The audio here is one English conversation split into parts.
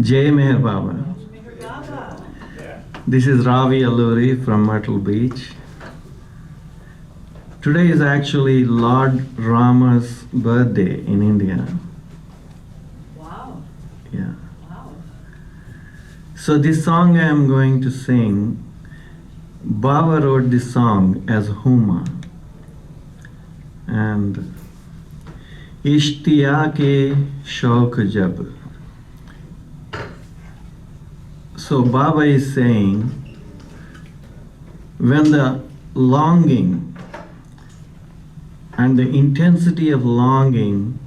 Jai Meher Baba. This is Ravi Alluri from Myrtle Beach. Today is actually Lord Rama's birthday in India. Wow. Yeah. Wow. So this song I am going to sing, Baba wrote this song as Huma. And Ishtiyake Shauk Jab. So Baba is saying, when the longing and the intensity of longing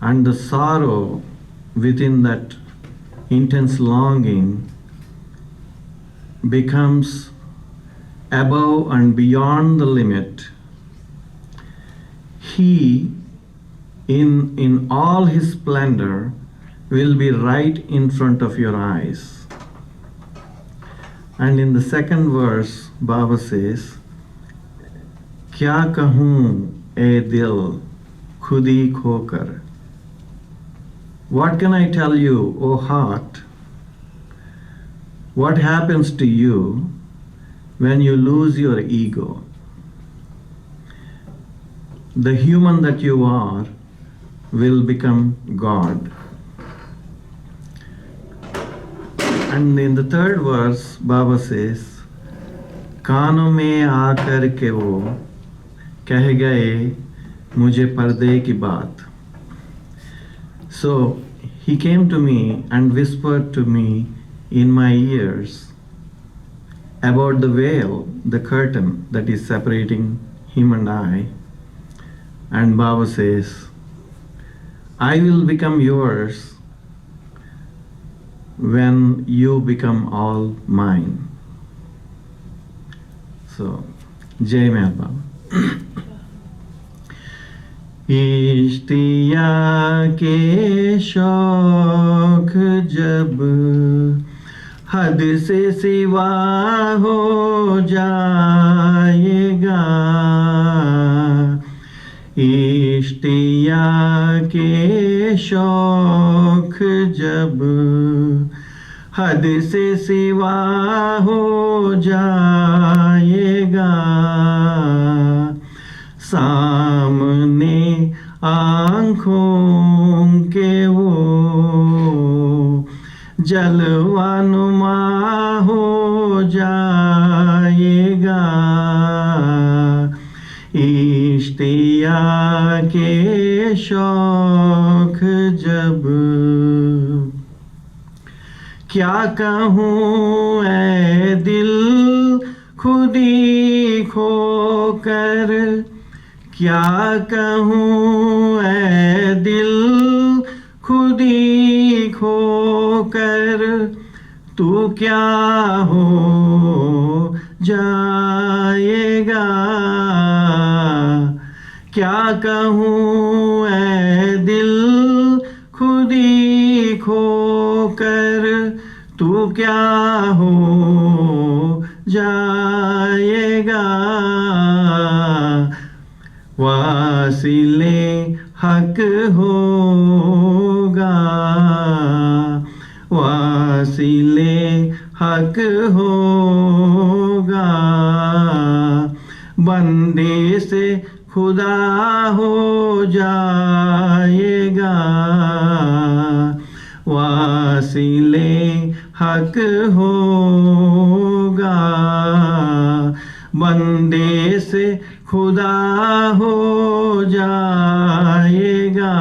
and the sorrow within that intense longing becomes above and beyond the limit, he, in all his splendor, will be right in front of your eyes. And in the second verse, Baba says, Kya kahun e dil khudi khokar. What can I tell you, O heart? What happens to you when you lose your ego? The human that you are will become God. And in the third verse, Baba says, कानों में आकर के वो कह गए मुझे पर्दे की बात. So he came to me and whispered to me in my ears about the veil, the curtain that is separating him and I. And Baba says, I will become yours when you become all mine. So, Jai Meher Baba. इश्तिया के शौक जब हद से सिवा हो जाएगा, इश्तिया के शौक जब हद से सिवा हो जाएगा, सामने आँखों के वो जलवानुमा हो जाएगा, इश्तिया के शौक जब. क्या कहूँ ऐ दिल खुदी खोकर, क्या कहूँ ऐ दिल खुदी खोकर, तू क्या हो जाएगा, क्या कहूँ ऐ दिल खुदी खोकर, तू क्या हो जाएगा, वासिले हक होगा, वासिले हक होगा, बंदे से खुदा हो जाएगा, वासिले हक होगा, बंदे से खुदा हो जाएगा,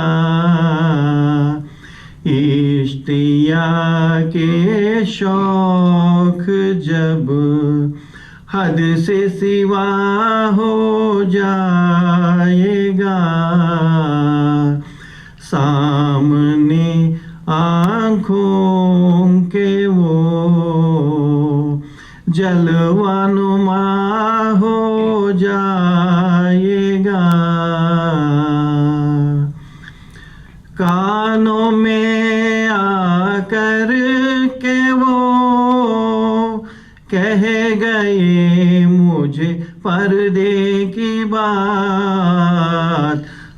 इश्तिया के शौक जब हद से सिवा हो जाएगा, सामने आँखों के वो जलवानुमा हो जाएगा, कानों में आकर के वो कह गए मुझे पर्दे की बात,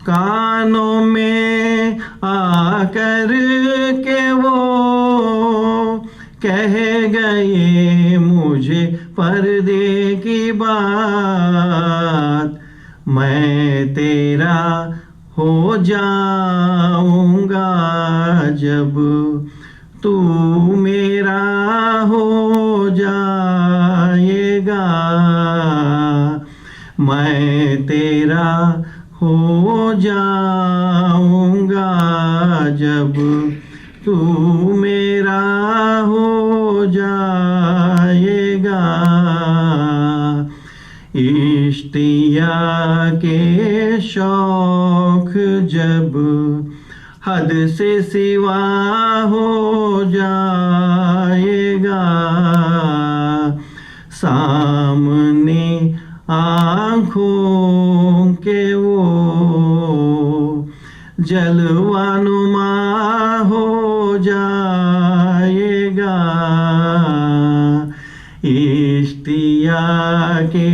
कानों में आकर के वो कह गए मुझे पर्दे की बात, मैं तेरा हो जाऊंगा जब तू मेरा हो जाएगा, मैं तेरा हो जाऊंगा जब तू मेरा हो जाएगा। इश्तिया के शौक जब हद से सिवा हो जाएगा, सामने आँखों के वो जलवानुमा हो जाएगा, इश्तिया के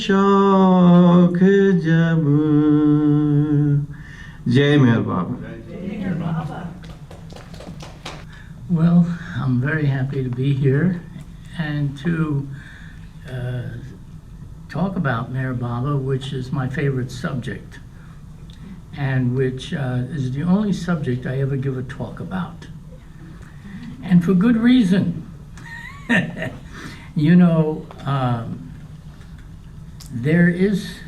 शौक जब। जय मेहर बाबा। Well, I'm very happy to be here and to talk about Meher Baba, which is my favorite subject, and which is the only subject I ever give a talk about. And for good reason. You know, there is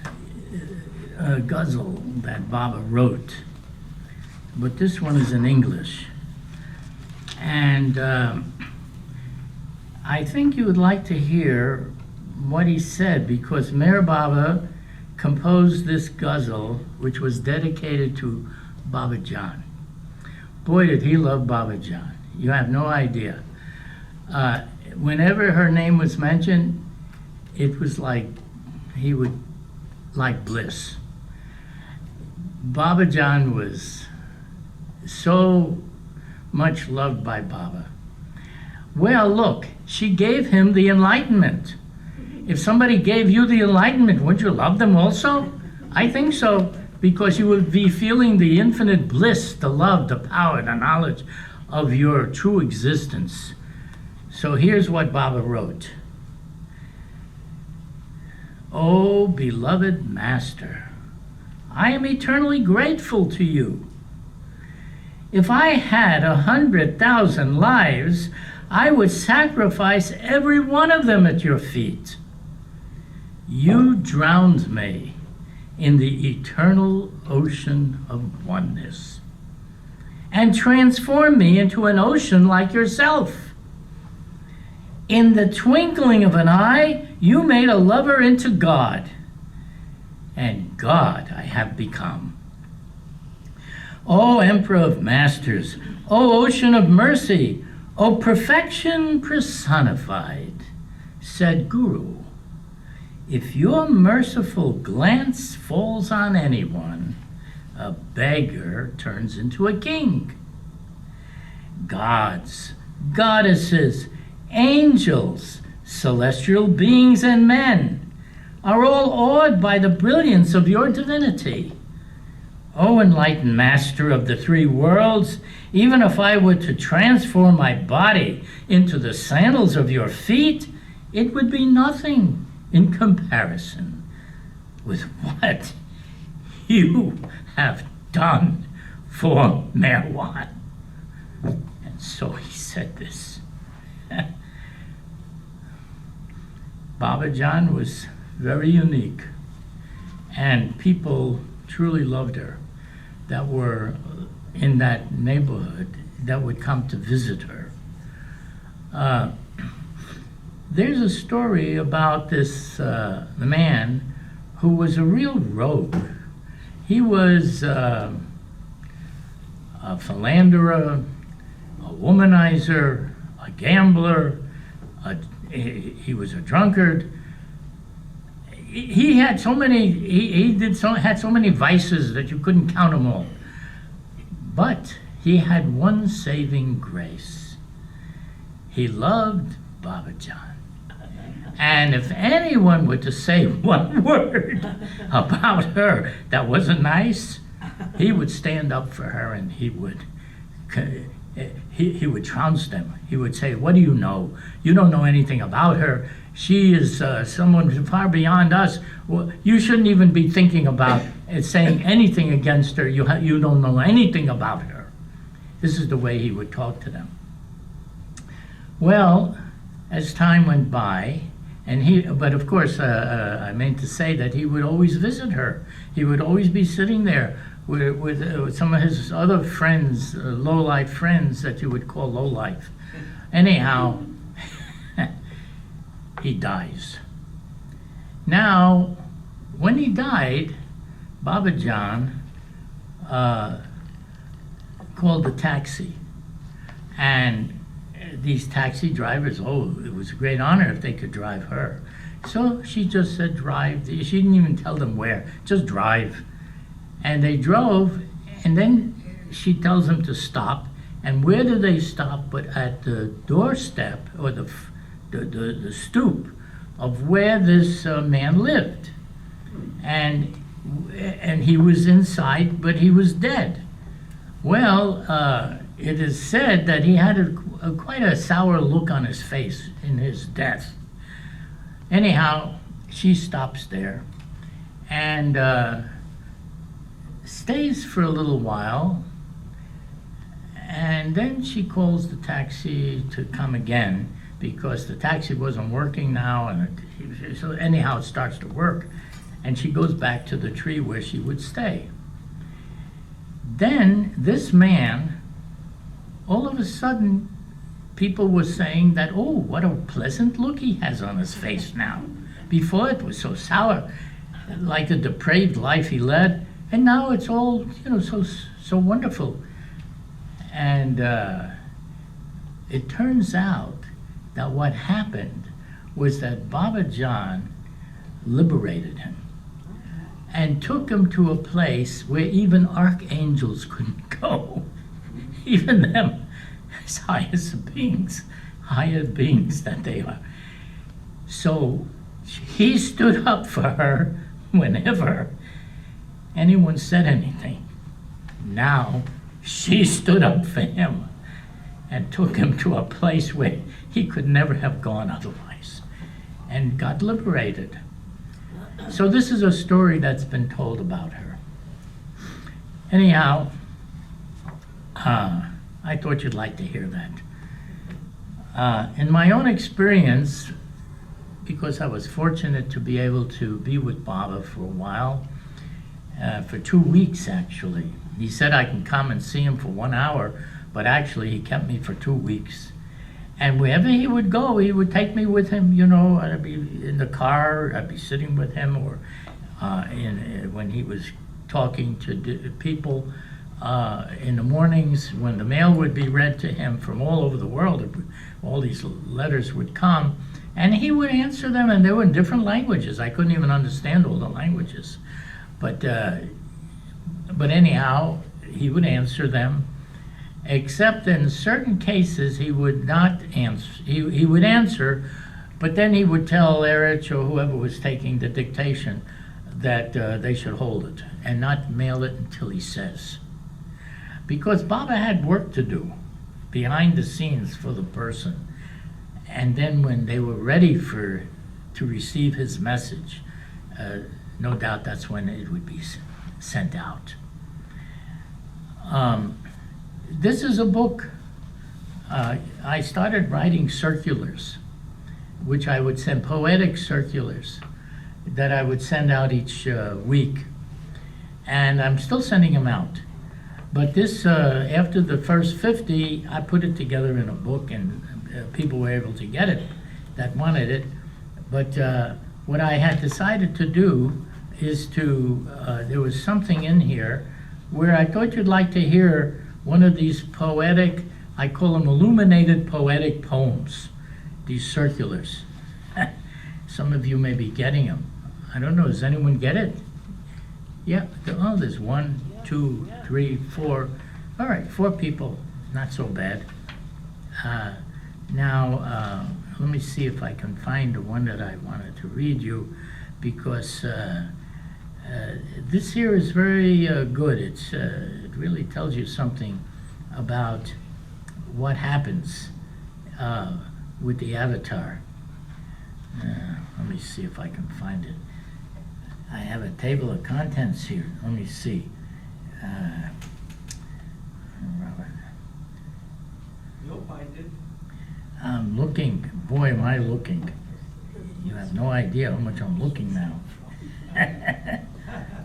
a ghazal that Baba wrote, but this one is in English. And I think you would like to hear what he said, because Meher Baba composed this ghazal, which was dedicated to Baba Jan. Boy, did he love Baba Jan. You have no idea. Whenever her name was mentioned, it was like he would like bliss. Baba Jan was so much loved by Baba. Well, look, she gave him the enlightenment. If somebody gave you the enlightenment, would you love them also? I think so, because you would be feeling the infinite bliss, the love, the power, the knowledge of your true existence. So here's what Baba wrote. Oh, beloved Master, I am eternally grateful to you. If I had 100,000 lives, I would sacrifice every one of them at your feet. You drowned me in the eternal ocean of oneness and transformed me into an ocean like yourself. In the twinkling of an eye, you made a lover into God, and God I have become. O Emperor of Masters, O Ocean of Mercy, O Perfection personified, said Guru, if your merciful glance falls on anyone, a beggar turns into a king. Gods, goddesses, angels, celestial beings, and men are all awed by the brilliance of your divinity. O enlightened Master of the three worlds, even if I were to transform my body into the sandals of your feet, it would be nothing in comparison with what you have done for Merwan. And so he said this. Baba Jan was very unique, and people truly loved her that were in that neighborhood that would come to visit her. There's a story about this man who was a real rogue. He was a philanderer, a womanizer, a gambler, he was a drunkard. He had so many, had so many vices that you couldn't count them all. But he had one saving grace. He loved Baba Jan. And if anyone were to say one word about her that wasn't nice, he would stand up for her, and he he would trounce them. He would say, "What do you know? You don't know anything about her. She is someone far beyond us. Well, you shouldn't even be thinking about saying anything against her. You don't know anything about her." This is the way he would talk to them. Well, as time went by, but of course, I meant to say that he would always visit her. He would always be sitting there with some of his other friends, low-life friends that you would call low-life. Anyhow, he dies. Now, when he died, Baba John called the taxi. And these taxi drivers, it was a great honor if they could drive her. So she just said drive. She didn't even tell them where, just drive. And they drove, and then she tells them to stop. And where do they stop but at the doorstep or the stoop of where this man lived. And he was inside, but he was dead. Well, it is said that he had quite a sour look on his face in his death. Anyhow, she stops there and stays for a little while, and then she calls the taxi to come again because the taxi wasn't working now, and so anyhow it starts to work, and she goes back to the tree where she would stay. Then this man, all of a sudden, people were saying that, oh, what a pleasant look he has on his face now. Before it was so sour, like the depraved life he led, and now it's all, so wonderful. And it turns out that what happened was that Baba John liberated him and took him to a place where even archangels couldn't go. Even them, as high as beings, higher beings that they are. So he stood up for her whenever anyone said anything. Now she stood up for him and took him to a place where he could never have gone otherwise, and got liberated. So this is a story that's been told about her. Anyhow, I thought you'd like to hear that. In my own experience, because I was fortunate to be able to be with Baba for a while, for 2 weeks actually. He said I can come and see him for 1 hour, but actually he kept me for 2 weeks. And wherever he would go, he would take me with him, I'd be in the car, I'd be sitting with him, or when he was talking to people in the mornings, when the mail would be read to him from all over the world, all these letters would come, and he would answer them, and they were in different languages. I couldn't even understand all the languages. But anyhow, he would answer them, except in certain cases he would not answer. He would answer, but then he would tell Erich or whoever was taking the dictation that they should hold it and not mail it until he says. Because Baba had work to do behind the scenes for the person. And then when they were ready to receive his message, no doubt that's when it would be sent out. This is a book. I started writing circulars, which I would send, poetic circulars, that I would send out each week. And I'm still sending them out. But this, after the first 50, I put it together in a book, and people were able to get it that wanted it. But what I had decided to do is there was something in here where I thought you'd like to hear one of these poetic, I call them illuminated poetic poems, these circulars. Some of you may be getting them. I don't know, does anyone get it? Yeah, there's 1, 2, 3, 4. All right, 4 people, not so bad. Now, let me see if I can find the one that I wanted to read you, because this here is very good. It really tells you something about what happens with the avatar. Let me see if I can find it. I have a table of contents here. Let me see. Robert. You'll find it. I'm looking. Boy, am I looking. You have no idea how much I'm looking now.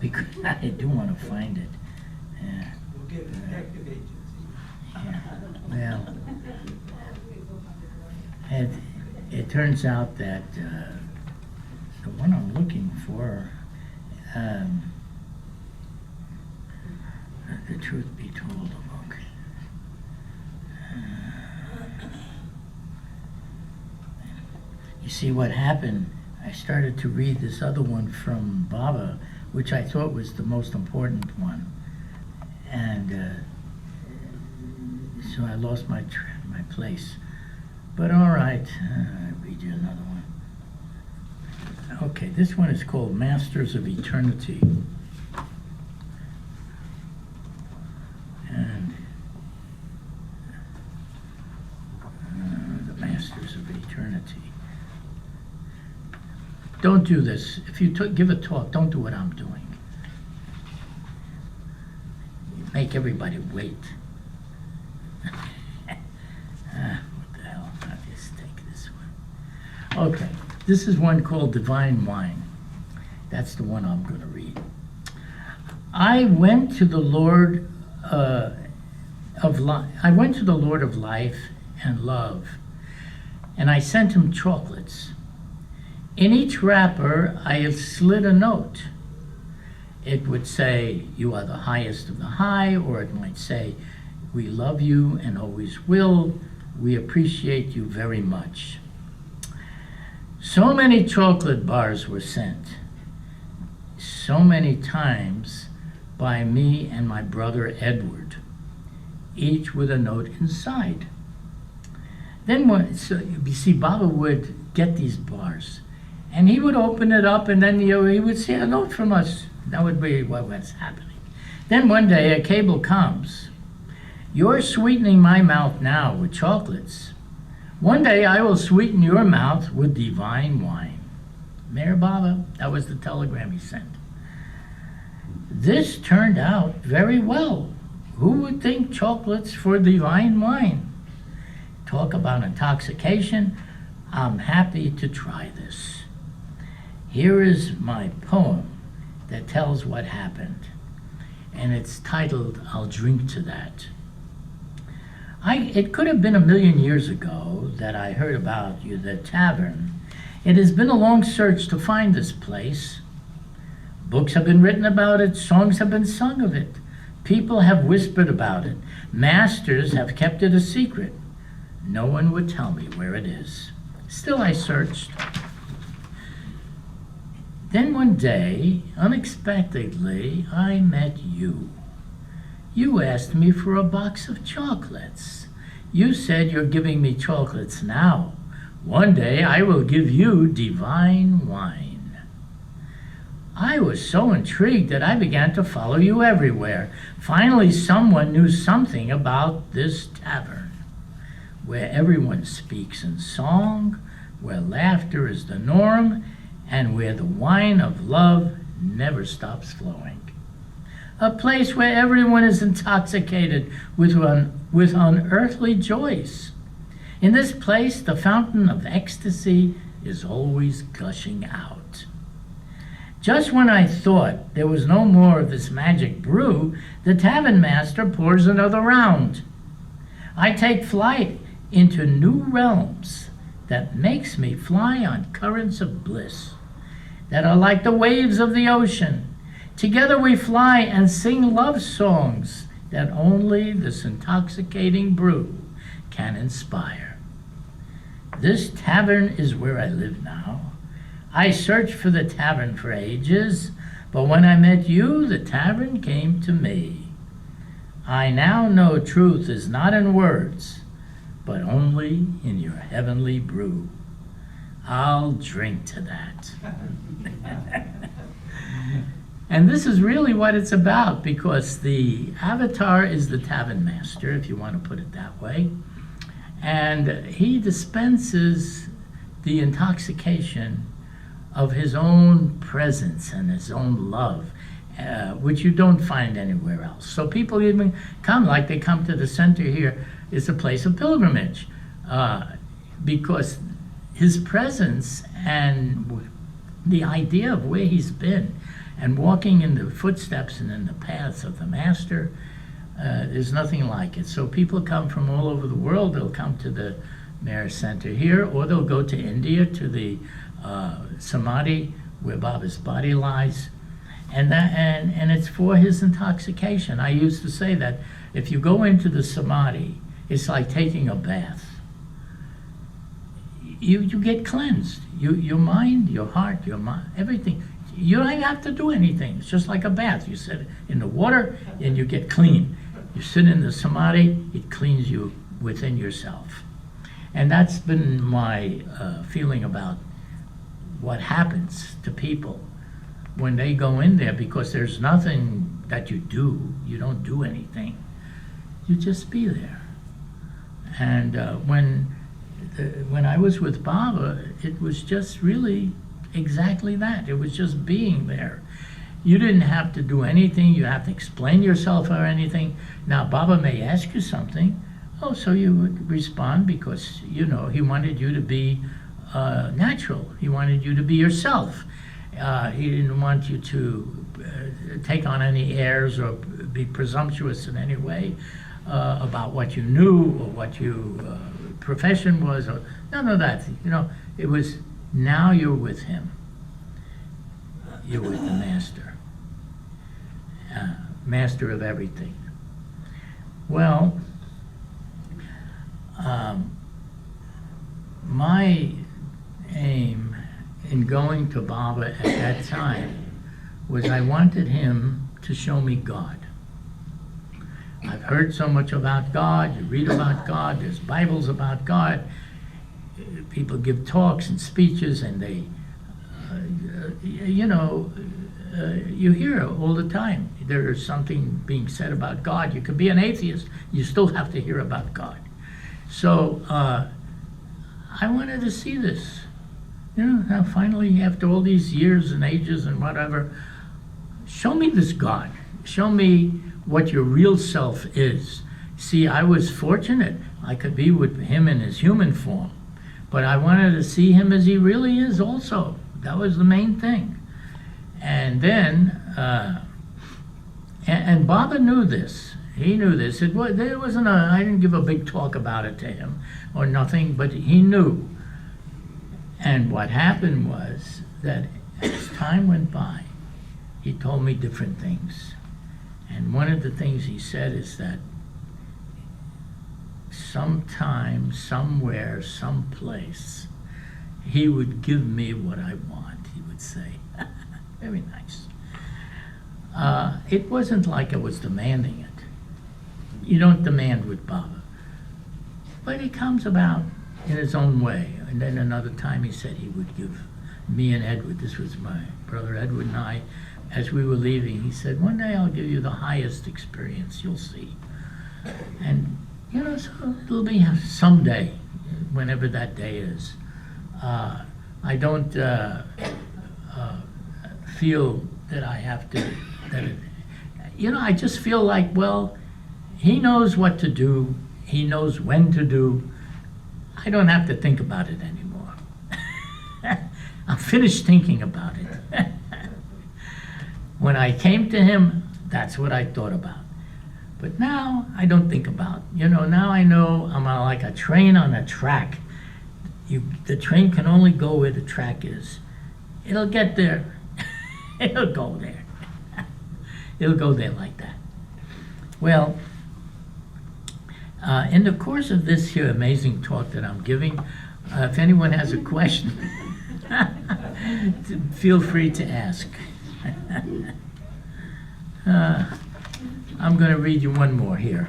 Because I do want to find it. Yeah. We'll get a detective agency. Yeah. Well, it turns out that the one I'm looking for, the truth be told, book. You see what happened? I started to read this other one from Baba, which I thought was the most important one, and so I lost my place. But all right, I'll read you another one. Okay, this one is called Masters of Eternity. And the Masters of Eternity. Don't do this. If you give a talk, don't do what I'm doing. You make everybody wait. What the hell? I'll just take this one. Okay, this is one called Divine Wine. That's the one I'm going to read. I went to the Lord I went to the Lord of Life and Love, and I sent him chocolates. In each wrapper, I had slid a note. It would say, "You are the highest of the high," or it might say, "We love you and always will. We appreciate you very much." So many chocolate bars were sent, so many times by me and my brother Edward, each with a note inside. Then you see, Baba would get these bars, and he would open it up, and then he would see a note from us. That would be what was happening. Then one day a cable comes. "You're sweetening my mouth now with chocolates. One day I will sweeten your mouth with divine wine." Mayor Baba, that was the telegram he sent. This turned out very well. Who would think chocolates for divine wine? Talk about intoxication. I'm happy to try this. Here is my poem that tells what happened, and it's titled, "I'll Drink to That." It could have been 1,000,000 years ago that I heard about the tavern. It has been a long search to find this place. Books have been written about it, songs have been sung of it, people have whispered about it, masters have kept it a secret. No one would tell me where it is. Still I searched. Then one day, unexpectedly, I met you. You asked me for a box of chocolates. You said, "You're giving me chocolates now. One day I will give you divine wine." I was so intrigued that I began to follow you everywhere. Finally, someone knew something about this tavern, where everyone speaks in song, where laughter is the norm, and where the wine of love never stops flowing. A place where everyone is intoxicated with unearthly joys. In this place, the fountain of ecstasy is always gushing out. Just when I thought there was no more of this magic brew, the tavern master pours another round. I take flight into new realms that makes me fly on currents of bliss that are like the waves of the ocean. Together we fly and sing love songs that only this intoxicating brew can inspire. This tavern is where I live now. I searched for the tavern for ages, but when I met you, the tavern came to me. I now know truth is not in words, but only in your heavenly brew. I'll drink to that. And this is really what it's about, because the avatar is the tavern master, if you want to put it that way. And he dispenses the intoxication of his own presence and his own love, which you don't find anywhere else. So people even come, like they come to the center here. It's a place of pilgrimage because his presence and the idea of where he's been and walking in the footsteps and in the paths of the Master, there's nothing like it. So people come from all over the world. They'll come to the Meher Center here, or they'll go to India to the Samadhi where Baba's body lies, and it's for his intoxication. I used to say that if you go into the Samadhi, it's like taking a bath. You get cleansed. Your mind, your heart, your mind, everything. You don't even have to do anything. It's just like a bath. You sit in the water and you get clean. You sit in the Samadhi, it cleans you within yourself. And that's been my feeling about what happens to people when they go in there, because there's nothing that you do. You don't do anything. You just be there. And when I was with Baba, it was just really exactly that. It was just being there. You didn't have to do anything. You have to explain yourself or anything. Now, Baba may ask you something. Oh, so you would respond because, you know, he wanted you to be natural. He wanted you to be yourself. He didn't want you to take on any airs or be presumptuous in any way about what you knew or what your profession was, or none of that. You know, it was now you're with him. You're with the Master. Master of everything. Well, my aim in going to Baba at that time was I wanted him to show me God. I've heard so much about God, you read about God, there's Bibles about God, people give talks and speeches, and they, you hear all the time, there is something being said about God. You could be an atheist, you still have to hear about God. So I wanted to see this. You know, now finally, after all these years and ages and whatever, show me this God. Show me what your real self is. See, I was fortunate. I could be with him in his human form, but I wanted to see him as he really is also. That was the main thing. And then, and Baba knew this. He knew this. I didn't give a big talk about it to him or nothing, but he knew. And what happened was that as time went by, he told me different things. And one of the things he said is that sometime, somewhere, someplace, he would give me what I want, he would say. Very nice. It wasn't like I was demanding it. You don't demand with Baba. But it comes about in his own way. And then another time he said he would give me and Edward, this was my brother Edward and I, as we were leaving, he said, one day I'll give you the highest experience, you'll see. And, you know, so it'll be someday, whenever that day is. I don't feel that I have to, I just feel like, well, he knows what to do, he knows when to do. I don't have to think about it anymore. I'm finished thinking about it. When I came to him, that's what I thought about. But now I don't think about, now I know I'm like a train on a track. The train can only go where the track is. It'll get there. It'll go there. It'll go there like that. Well, in the course of this here amazing talk that I'm giving, if anyone has a question, feel free to ask. I'm going to read you one more here.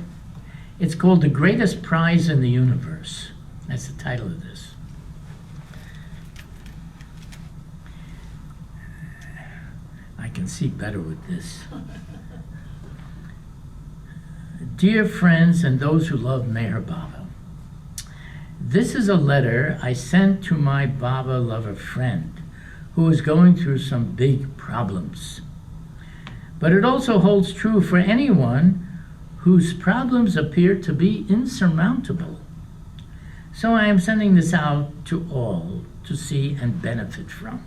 It's called The Greatest Prize in the Universe. That's the title of this. I can see better with this. Dear friends and those who love Meher Baba, This is a letter I sent to my Baba lover friend who is going through some big problems. But it also holds true for anyone whose problems appear to be insurmountable. So I am sending this out to all to see and benefit from.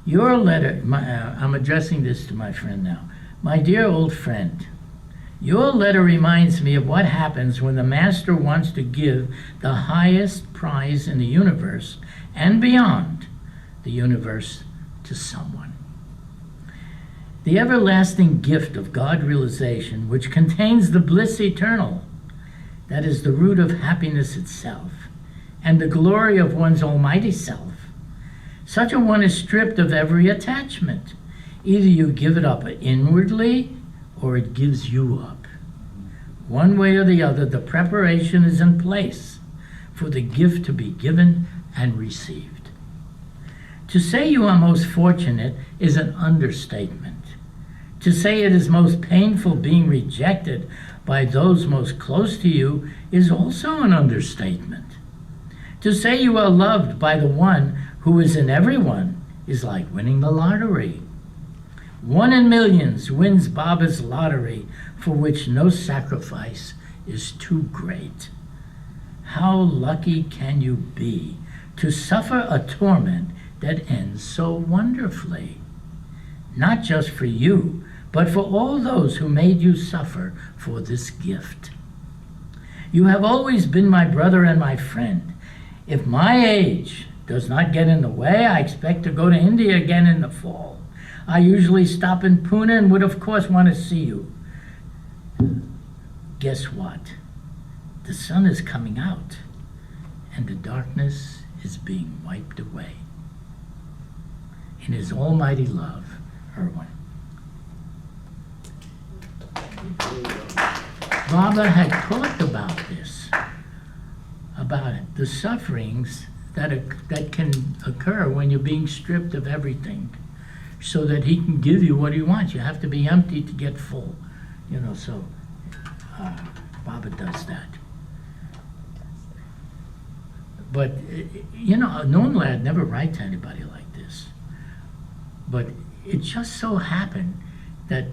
Your letter, I'm addressing this to my friend now. My dear old friend, your letter reminds me of what happens when the master wants to give the highest prize in the universe and beyond the universe to someone. The everlasting gift of God realization, which contains the bliss eternal, that is the root of happiness itself, and the glory of one's almighty self. Such a one is stripped of every attachment. Either you give it up inwardly, or it gives you up. One way or the other, the preparation is in place for the gift to be given and received. To say you are most fortunate is an understatement. To say it is most painful being rejected by those most close to you is also an understatement. To say you are loved by the one who is in everyone is like winning the lottery. 1 in millions wins Baba's lottery, for which no sacrifice is too great. How lucky can you be to suffer a torment that ends so wonderfully? Not just for you, but for all those who made you suffer for this gift. You have always been my brother and my friend. If my age does not get in the way, I expect to go to India again in the fall. I usually stop in Pune and would of course want to see you. Guess what? The sun is coming out and the darkness is being wiped away. In his almighty love, Irwin. Baba had talked about this, about it, the sufferings that can occur when you're being stripped of everything, so that he can give you what he wants. You have to be empty to get full, so Baba does that. But, normally I'd never write to anybody like this. But it just so happened that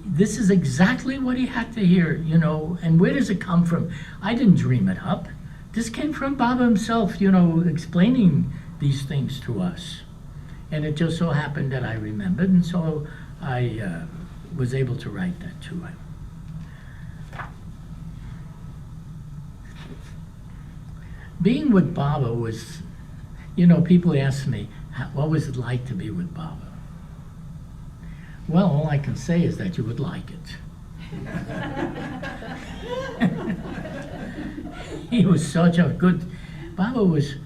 this is exactly what he had to hear, and where does it come from? I didn't dream it up. This came from Baba himself, explaining these things to us. And it just so happened that I remembered, and so I was able to write that to him. Being with Baba was, people ask me, what was it like to be with Baba? Well, all I can say is that you would like it. He was such a good, Baba was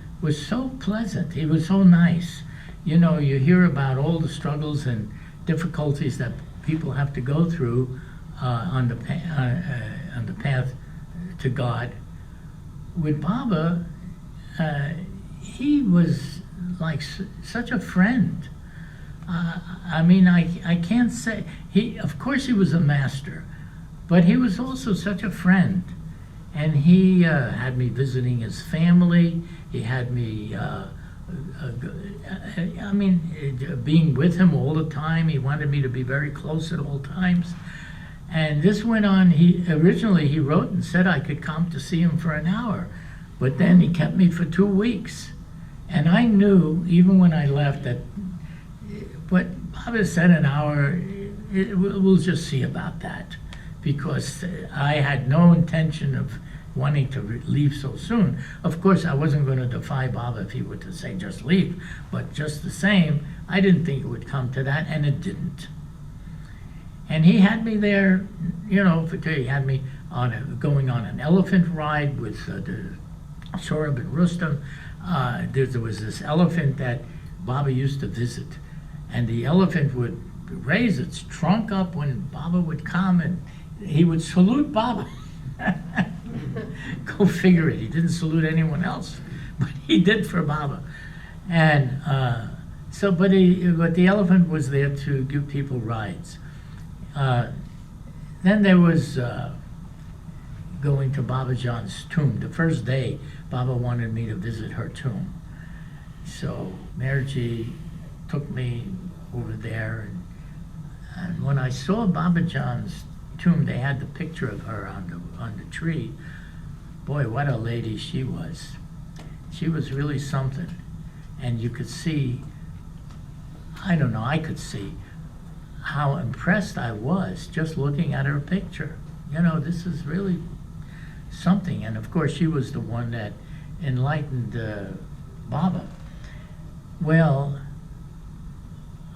so pleasant. He was so nice. You hear about all the struggles and difficulties that people have to go through on the path to God. With Baba, he was like such a friend. I can't say, of course he was a master, but he was also such a friend. And he had me visiting his family. He had me, being with him all the time. He wanted me to be very close at all times. And this went on, originally he wrote and said I could come to see him for an hour, but then he kept me for 2 weeks. And I knew, even when I left, that what Baba said an hour, we'll just see about that, because I had no intention of wanting to leave so soon. Of course, I wasn't going to defy Baba if he were to say just leave, but just the same, I didn't think it would come to that, and it didn't. And he had me there, he had me going on an elephant ride with the Sorab and Rustam. There was this elephant that Baba used to visit, and the elephant would raise its trunk up when Baba would come, and he would salute Baba. Go figure it, he didn't salute anyone else, but he did for Baba. And but the elephant was there to give people rides. Then there was going to Baba Jan's tomb. The first day, Baba wanted me to visit her tomb. So Merji took me over there, and when I saw Baba Jan's tomb, they had the picture of her on the tree. Boy, what a lady she was. She was really something. And you could see, I don't know, I could see how impressed I was just looking at her picture. You know, this is really something. And of course, she was the one that enlightened Baba. Well,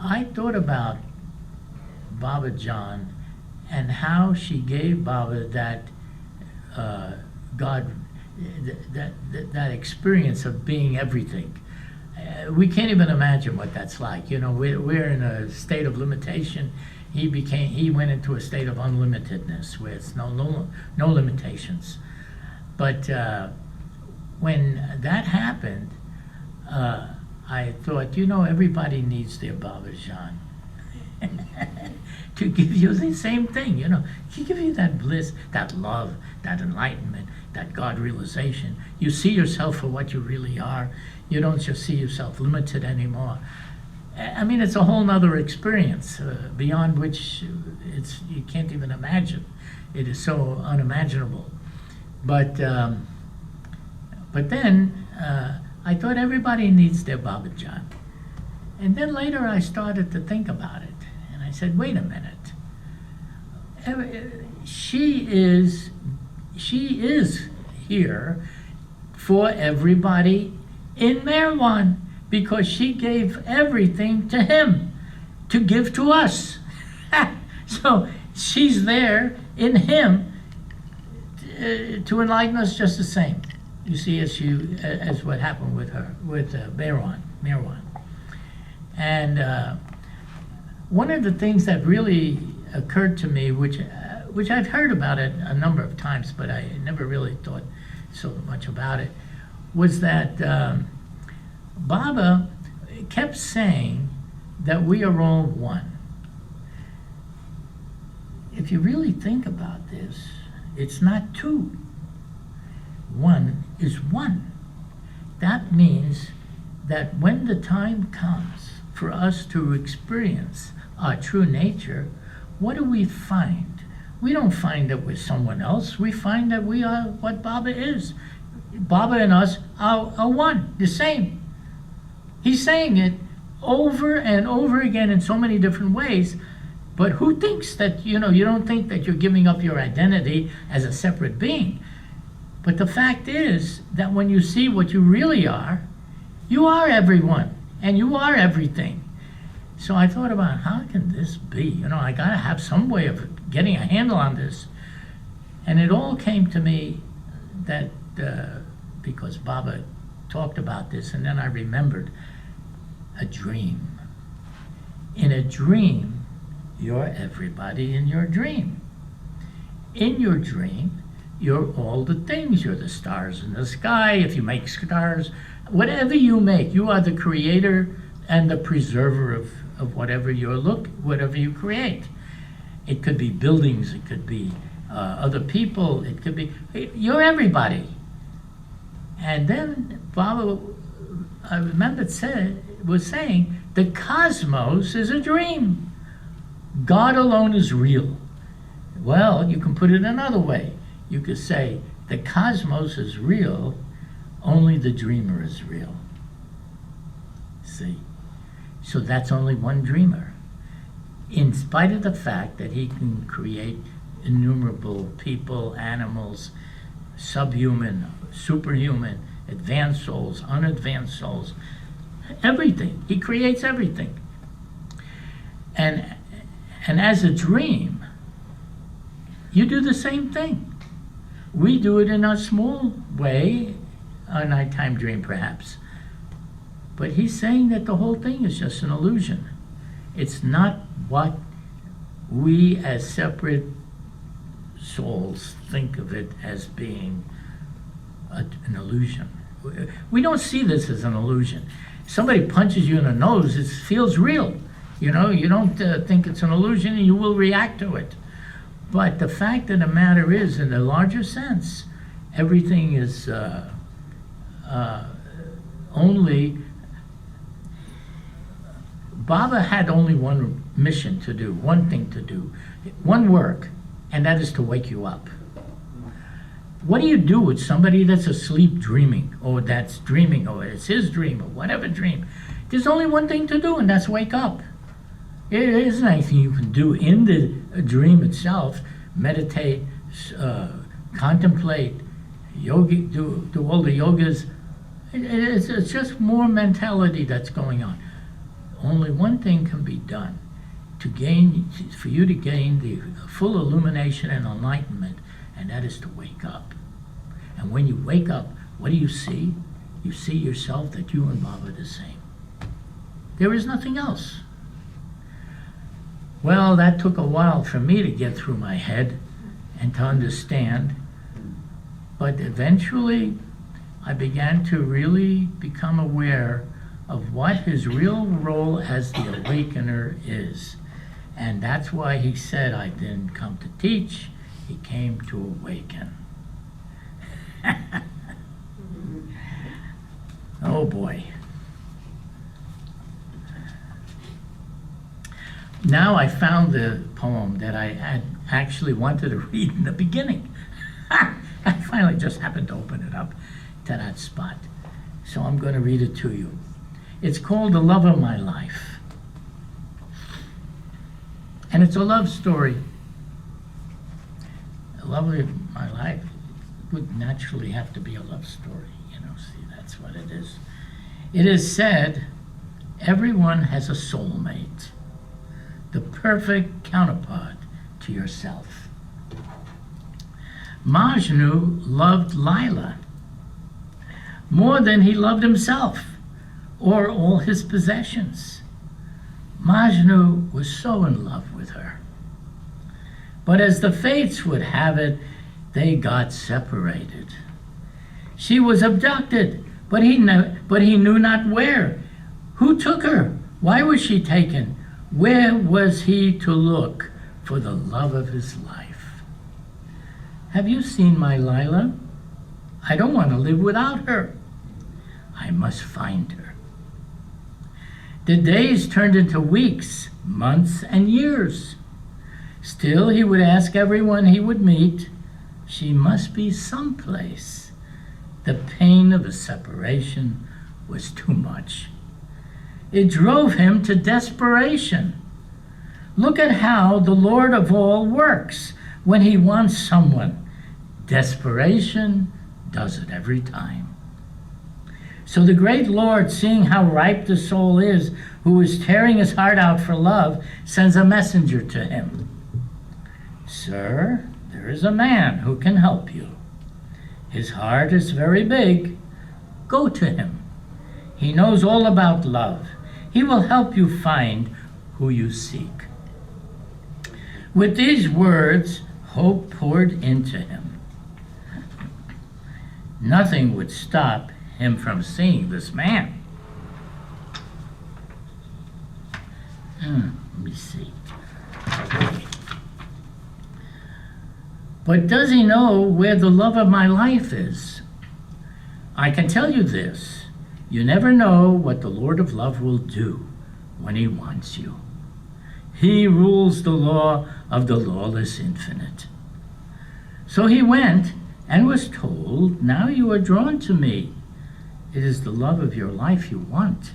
I thought about Baba Jan and how she gave Baba that God, that experience of being everything. We can't even imagine what that's like. You know, we're in a state of limitation. He went into a state of unlimitedness with no limitations. But when that happened, I thought, you know, everybody needs their Baba Jan to give you the same thing, you know, to give you that bliss, that love, that enlightenment, that God realization. You see yourself for what you really are. You don't just see yourself limited anymore. I mean, it's a whole nother experience beyond which you can't even imagine. It is so unimaginable. But then I thought everybody needs their Baba Jan. And then later I started to think about it. And I said, wait a minute. She is here for everybody in Meherwan, because she gave everything to him to give to us. So she's there in him to enlighten us just the same. You see, as what happened with her, with Meherwan. And one of the things that really occurred to me, which I've heard about it a number of times, but I never really thought so much about it, was that Baba kept saying that we are all one. If you really think about this, it's not two. One is one. That means that when the time comes for us to experience our true nature, what do we find? We don't find that we're someone else. We find that we are what Baba is. Baba and us are one, the same. He's saying it over and over again in so many different ways, but who thinks that, you know, you don't think that you're giving up your identity as a separate being. But the fact is that when you see what you really are, you are everyone and you are everything. So I thought about, how can this be? You know, I gotta have some way of getting a handle on this. And it all came to me that because Baba talked about this, and then I remembered a dream. In a dream, you're everybody in your dream. In your dream, you're all the things. You're the stars in the sky, if you make stars. Whatever you make, you are the creator and the preserver of whatever whatever you create. It could be buildings, it could be other people, it could be, you're everybody. And then Baba, I remember was saying, the cosmos is a dream. God alone is real. Well, you can put it another way. You could say, the cosmos is real, only the dreamer is real. See? So that's only one dreamer. In spite of the fact that he can create innumerable people, animals, subhuman, superhuman, advanced souls, unadvanced souls, everything. He creates everything. And as a dream, you do the same thing. We do it in a small way, a nighttime dream perhaps. But he's saying that the whole thing is just an illusion. It's not what we as separate souls think of it as being an illusion. We don't see this as an illusion. Somebody punches you in the nose, it feels real. You know, you don't think it's an illusion and you will react to it. But the fact of the matter is, in the larger sense, everything is only. Baba had only one mission to do, one thing to do, one work, and that is to wake you up. What do you do with somebody that's asleep dreaming, or that's dreaming, or it's his dream, or whatever dream? There's only one thing to do, and that's wake up. There isn't anything you can do in the dream itself. Meditate, contemplate, yoga, do all the yogas. It's just more mentality that's going on. Only one thing can be done for you to gain the full illumination and enlightenment, and that is to wake up. And when you wake up, what do you see? You see yourself that you and Baba are the same. There is nothing else. Well, that took a while for me to get through my head and to understand. But eventually, I began to really become aware of what his real role as the awakener is. And that's why he said, I didn't come to teach, he came to awaken. Oh boy. Now I found the poem that I had actually wanted to read in the beginning. I finally just happened to open it up to that spot. So I'm going to read it to you. It's called The Love of My Life. And it's a love story. The love of my life would naturally have to be a love story. See, that's what it is. It is said, everyone has a soulmate, the perfect counterpart to yourself. Majnu loved Lila more than he loved himself or all his possessions. Majnu was so in love with her. But as the fates would have it, they got separated. She was abducted, but he knew not where. Who took her? Why was she taken? Where was he to look for the love of his life? Have you seen my Lila? I don't want to live without her. I must find her. The days turned into weeks, months, and years. Still, he would ask everyone he would meet, she must be someplace. The pain of a separation was too much. It drove him to desperation. Look at how the Lord of all works when he wants someone. Desperation does it every time. So the great Lord, seeing how ripe the soul is, who is tearing his heart out for love, sends a messenger to him. Sir, there is a man who can help you. His heart is very big. Go to him. He knows all about love. He will help you find who you seek. With these words, hope poured into him. Nothing would stop him from seeing this man. Let me see. But does he know where the love of my life is? I can tell you this. You never know what the Lord of Love will do when he wants you. He rules the law of the lawless infinite. So he went and was told, now you are drawn to me. It is the love of your life you want.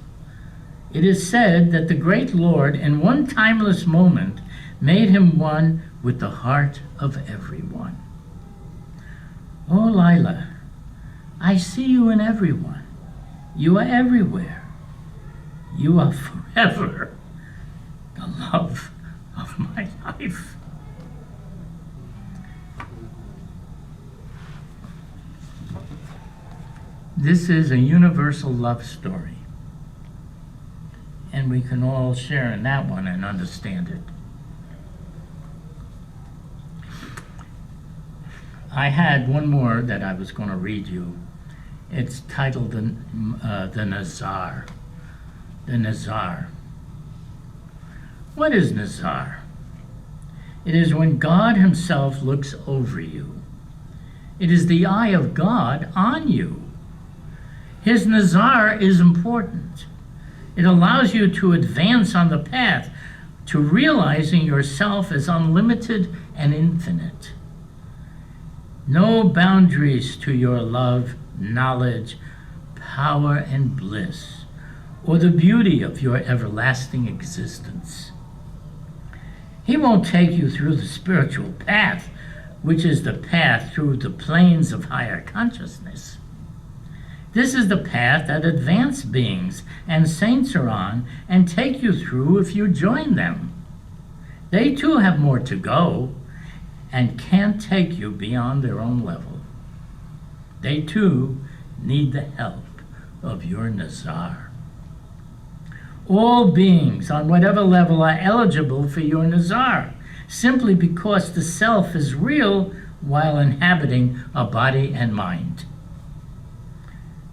It is said that the great Lord, in one timeless moment, made him one with the heart of everyone. Oh, Lila, I see you in everyone. You are everywhere. You are forever the love of my life. This is a universal love story. And we can all share in that one and understand it. I had one more that I was going to read you. It's titled the Nazar. The Nazar. What is Nazar? It is when God himself looks over you. It is the eye of God on you. His Nazar is important. It allows you to advance on the path to realizing yourself as unlimited and infinite. No boundaries to your love, knowledge, power, and bliss, or the beauty of your everlasting existence. He won't take you through the spiritual path, which is the path through the planes of higher consciousness. This is the path that advanced beings and saints are on and take you through if you join them. They too have more to go and can't take you beyond their own level. They too need the help of your Nazar. All beings on whatever level are eligible for your Nazar, simply because the self is real while inhabiting a body and mind.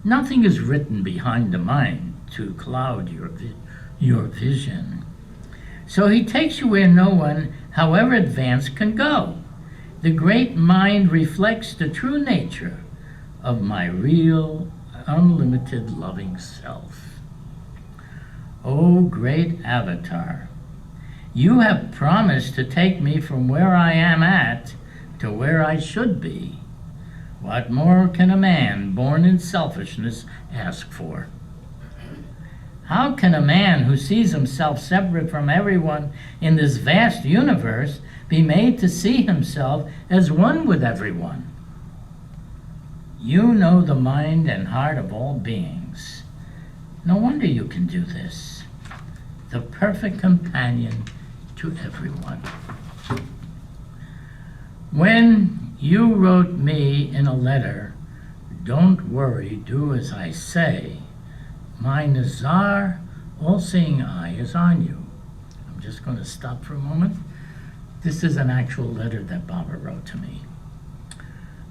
Nothing is written behind the mind to cloud your vision. So he takes you where no one, however advanced, can go. The great mind reflects the true nature of my real, unlimited, loving self. O great Avatar, you have promised to take me from where I am at to where I should be. What more can a man born in selfishness ask for? How can a man who sees himself separate from everyone in this vast universe be made to see himself as one with everyone? You know the mind and heart of all beings. No wonder you can do this. The perfect companion to everyone. When you wrote me in a letter, "Don't worry, do as I say," my Nazar, all-seeing eye, is on you. I'm just going to stop for a moment. This is an actual letter that Baba wrote to me.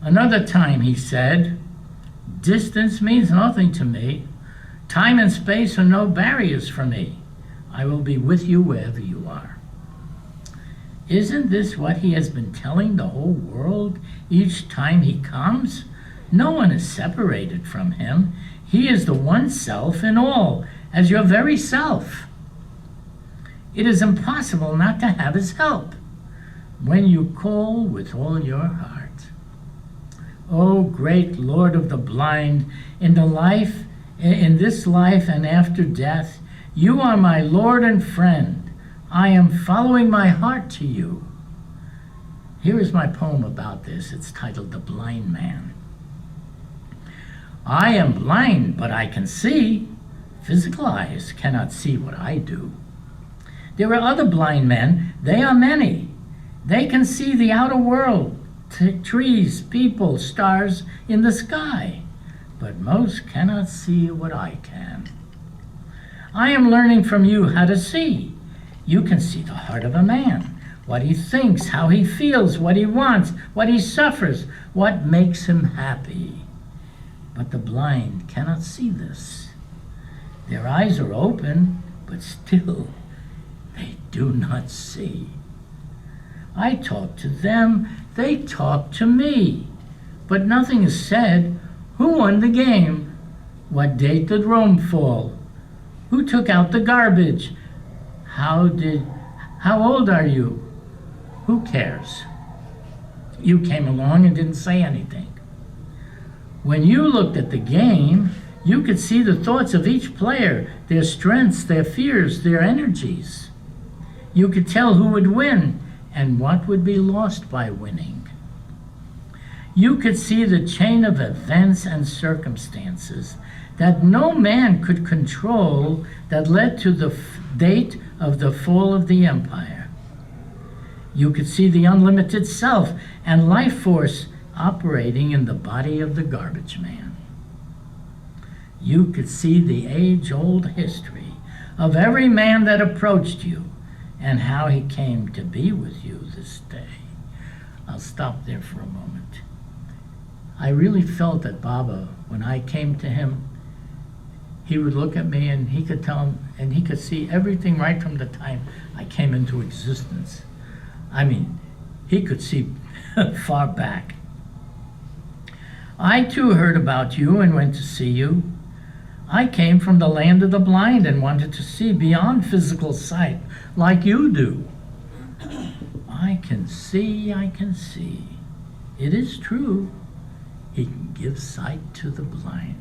Another time he said, "Distance means nothing to me. Time and space are no barriers for me. I will be with you wherever you are." Isn't this what he has been telling the whole world each time he comes? No one is separated from him. He is the one self in all, as your very self. It is impossible not to have his help when you call with all your heart. O great Lord of the blind, in this life and after death, you are my Lord and friend. I am following my heart to you. Here is my poem about this. It's titled "The Blind Man." I am blind, but I can see. Physical eyes cannot see what I do. There are other blind men. They are many. They can see the outer world, trees, people, stars in the sky. But most cannot see what I can. I am learning from you how to see. You can see the heart of a man, what he thinks, how he feels, what he wants, what he suffers, what makes him happy. But the blind cannot see this. Their eyes are open, but still they do not see. I talk to them, they talk to me, but nothing is said. Who won the game? What date did Rome fall? Who took out the garbage? How old are you? Who cares? You came along and didn't say anything. When you looked at the game, you could see the thoughts of each player, their strengths, their fears, their energies. You could tell who would win and what would be lost by winning. You could see the chain of events and circumstances that no man could control that led to the date of the fall of the empire. You could see the unlimited self and life force operating in the body of the garbage man. You could see the age-old history of every man that approached you and how he came to be with you this day. I'll stop there for a moment. I really felt that Baba, when I came to him, he would look at me and he could tell him, and he could see everything right from the time I came into existence. I mean, he could see far back. I too heard about you and went to see you. I came from the land of the blind and wanted to see beyond physical sight like you do. I can see, I can see. It is true. He can give sight to the blind.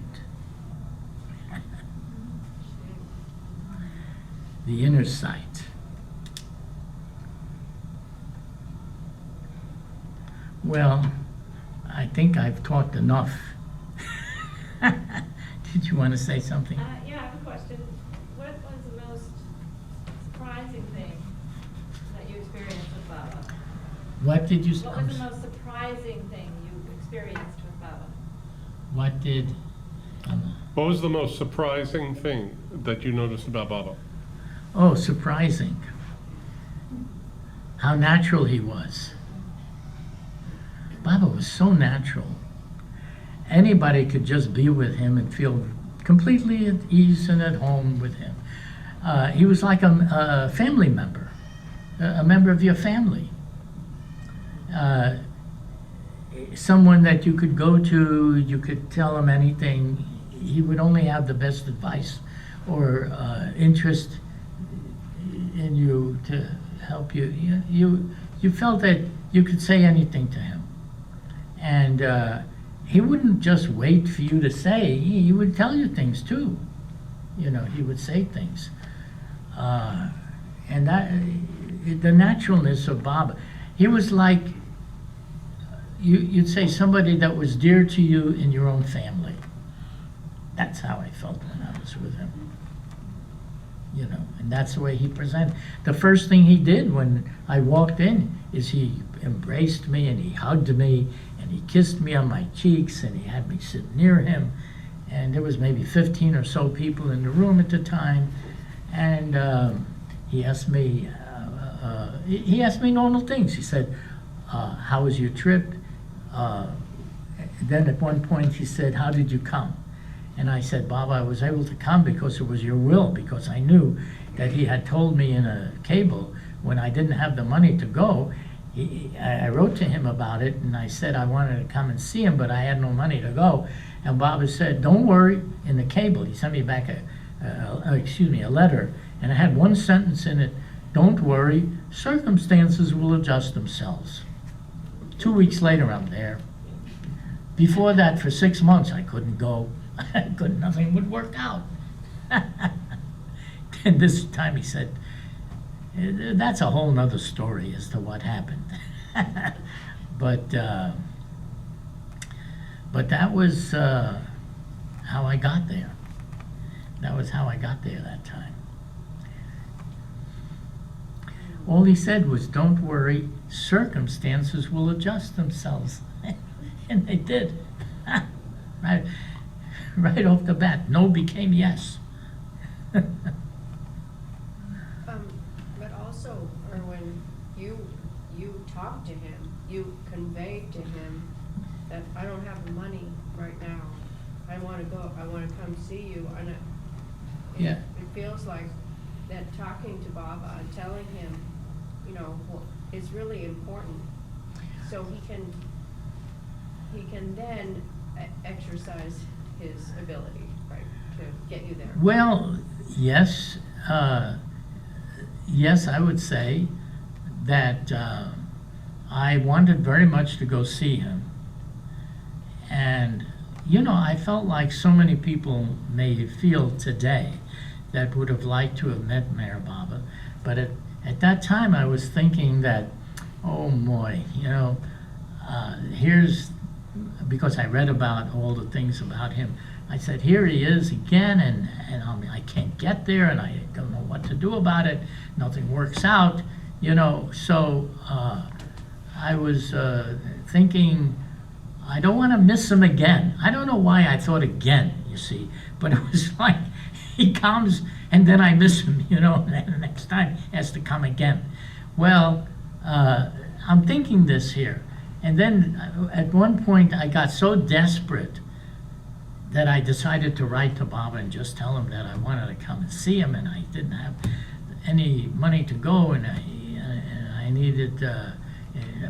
The inner sight. Well, I think I've talked enough. Did you want to say something? Yeah, I have a question. What was the most surprising thing that you experienced with Baba? What did you? What was the most surprising thing you experienced with Baba? What did? What was the most surprising thing that you noticed about Baba? Oh, surprising. How natural he was. Baba was so natural. Anybody could just be with him and feel completely at ease and at home with him. He was like a family member, a member of your family. Someone that you could go to, you could tell him anything. He would only have the best advice or interest in you to help you. You felt that you could say anything to him. And he wouldn't just wait for you to say, he would tell you things too. You know, he would say things. And that, the naturalness of Baba, he was like, you'd say somebody that was dear to you in your own family. That's how I felt when I was with him. You know, and that's the way he presented. The first thing he did when I walked in is he embraced me and he hugged me and he kissed me on my cheeks and he had me sit near him. And there was maybe 15 or so people in the room at the time. And he asked me normal things. He said, how was your trip? Then at one point he said, how did you come? And I said, Baba, I was able to come because it was your will, because I knew that he had told me in a cable when I didn't have the money to go. I wrote to him about it and I said I wanted to come and see him, but I had no money to go. And Baba said, don't worry, in the cable. He sent me back a letter, and it had one sentence in it, don't worry, circumstances will adjust themselves. 2 weeks later, I'm there. Before that, for 6 months, I couldn't go. Nothing would work out. And this time he said, that's a whole nother story as to what happened. But that was how I got there. That was how I got there that time. All he said was, don't worry, circumstances will adjust themselves. And they did. Right off the bat, no became yes. But also, Irwin, you talked to him, you conveyed to him that I don't have the money right now. I want to go, I want to come see you. And it feels like that talking to Baba and telling him, you know, is really important. So he can then exercise his ability, right, to get you there. Well, yes. Yes, I would say that I wanted very much to go see him. And, you know, I felt like so many people may feel today that would have liked to have met Mayor Baba. But at that time, I was thinking that, oh boy, you know, because I read about all the things about him, I said, here he is again, and I can't get there, and I don't know what to do about it. Nothing works out, you know. So I was thinking, I don't want to miss him again. I don't know why I thought again, you see, but it was like he comes, and then I miss him, you know, and the next time he has to come again. Well, I'm thinking this here. And then at one point I got so desperate that I decided to write to Baba and just tell him that I wanted to come and see him, and I didn't have any money to go, and I I needed,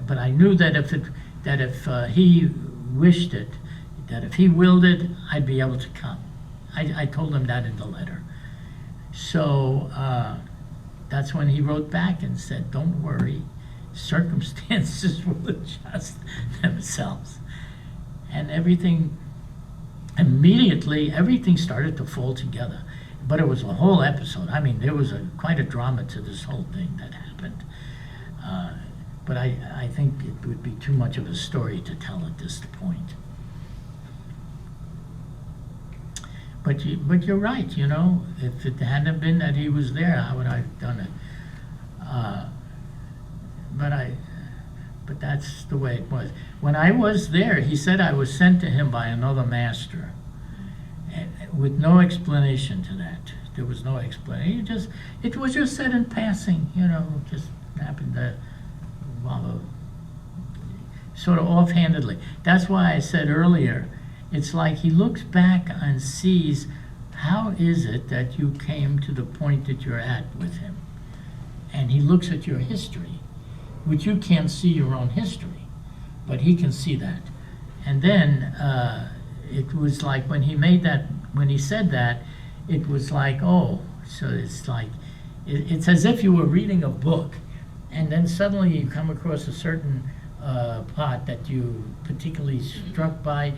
but I knew that if he wished it, that if he willed it, I'd be able to come. I told him that in the letter. So that's when he wrote back and said, "Don't worry, circumstances will adjust themselves." And immediately everything started to fall together. But it was a whole episode. I mean, there was quite a drama to this whole thing that happened. But I think it would be too much of a story to tell at this point. But you're right, you know. If it hadn't been that he was there, how would I have done it? But that's the way it was. When I was there, he said I was sent to him by another master, and with no explanation to that. There was no explanation. It was just said in passing, you know, just happened to sort of offhandedly. That's why I said earlier, it's like he looks back and sees, how is it that you came to the point that you're at with him? And he looks at your history, which you can't see your own history, but he can see that. And then it was like when he said that, it was like, oh, so it's like, it's as if you were reading a book, and then suddenly you come across a certain part that you particularly struck by,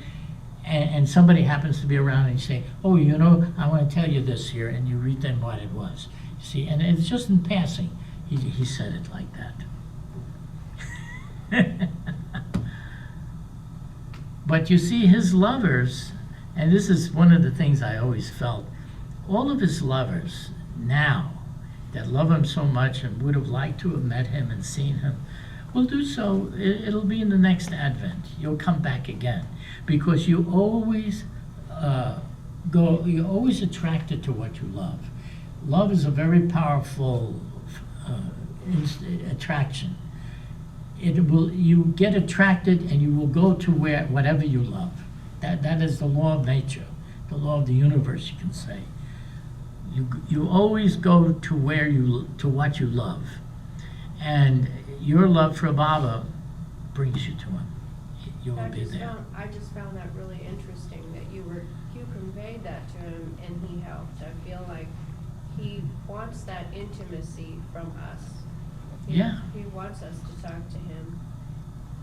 and somebody happens to be around and you say, oh, you know, I want to tell you this here, and you read them what it was. See, and it's just in passing. He said it like that. But you see, his lovers, and this is one of the things I always felt, all of his lovers now that love him so much and would have liked to have met him and seen him will do so. It'll be in the next Advent. You'll come back again, because you always you're always attracted to what you love. Love is a very powerful attraction. You get attracted and you will go to whatever you love. That is the law of nature, the law of the universe, you can say. You always go to what you love, and your love for Baba brings you to him. You will be there. I just found that really interesting that you conveyed that to him and he helped. I feel like he wants that intimacy from us. He wants us to talk to him.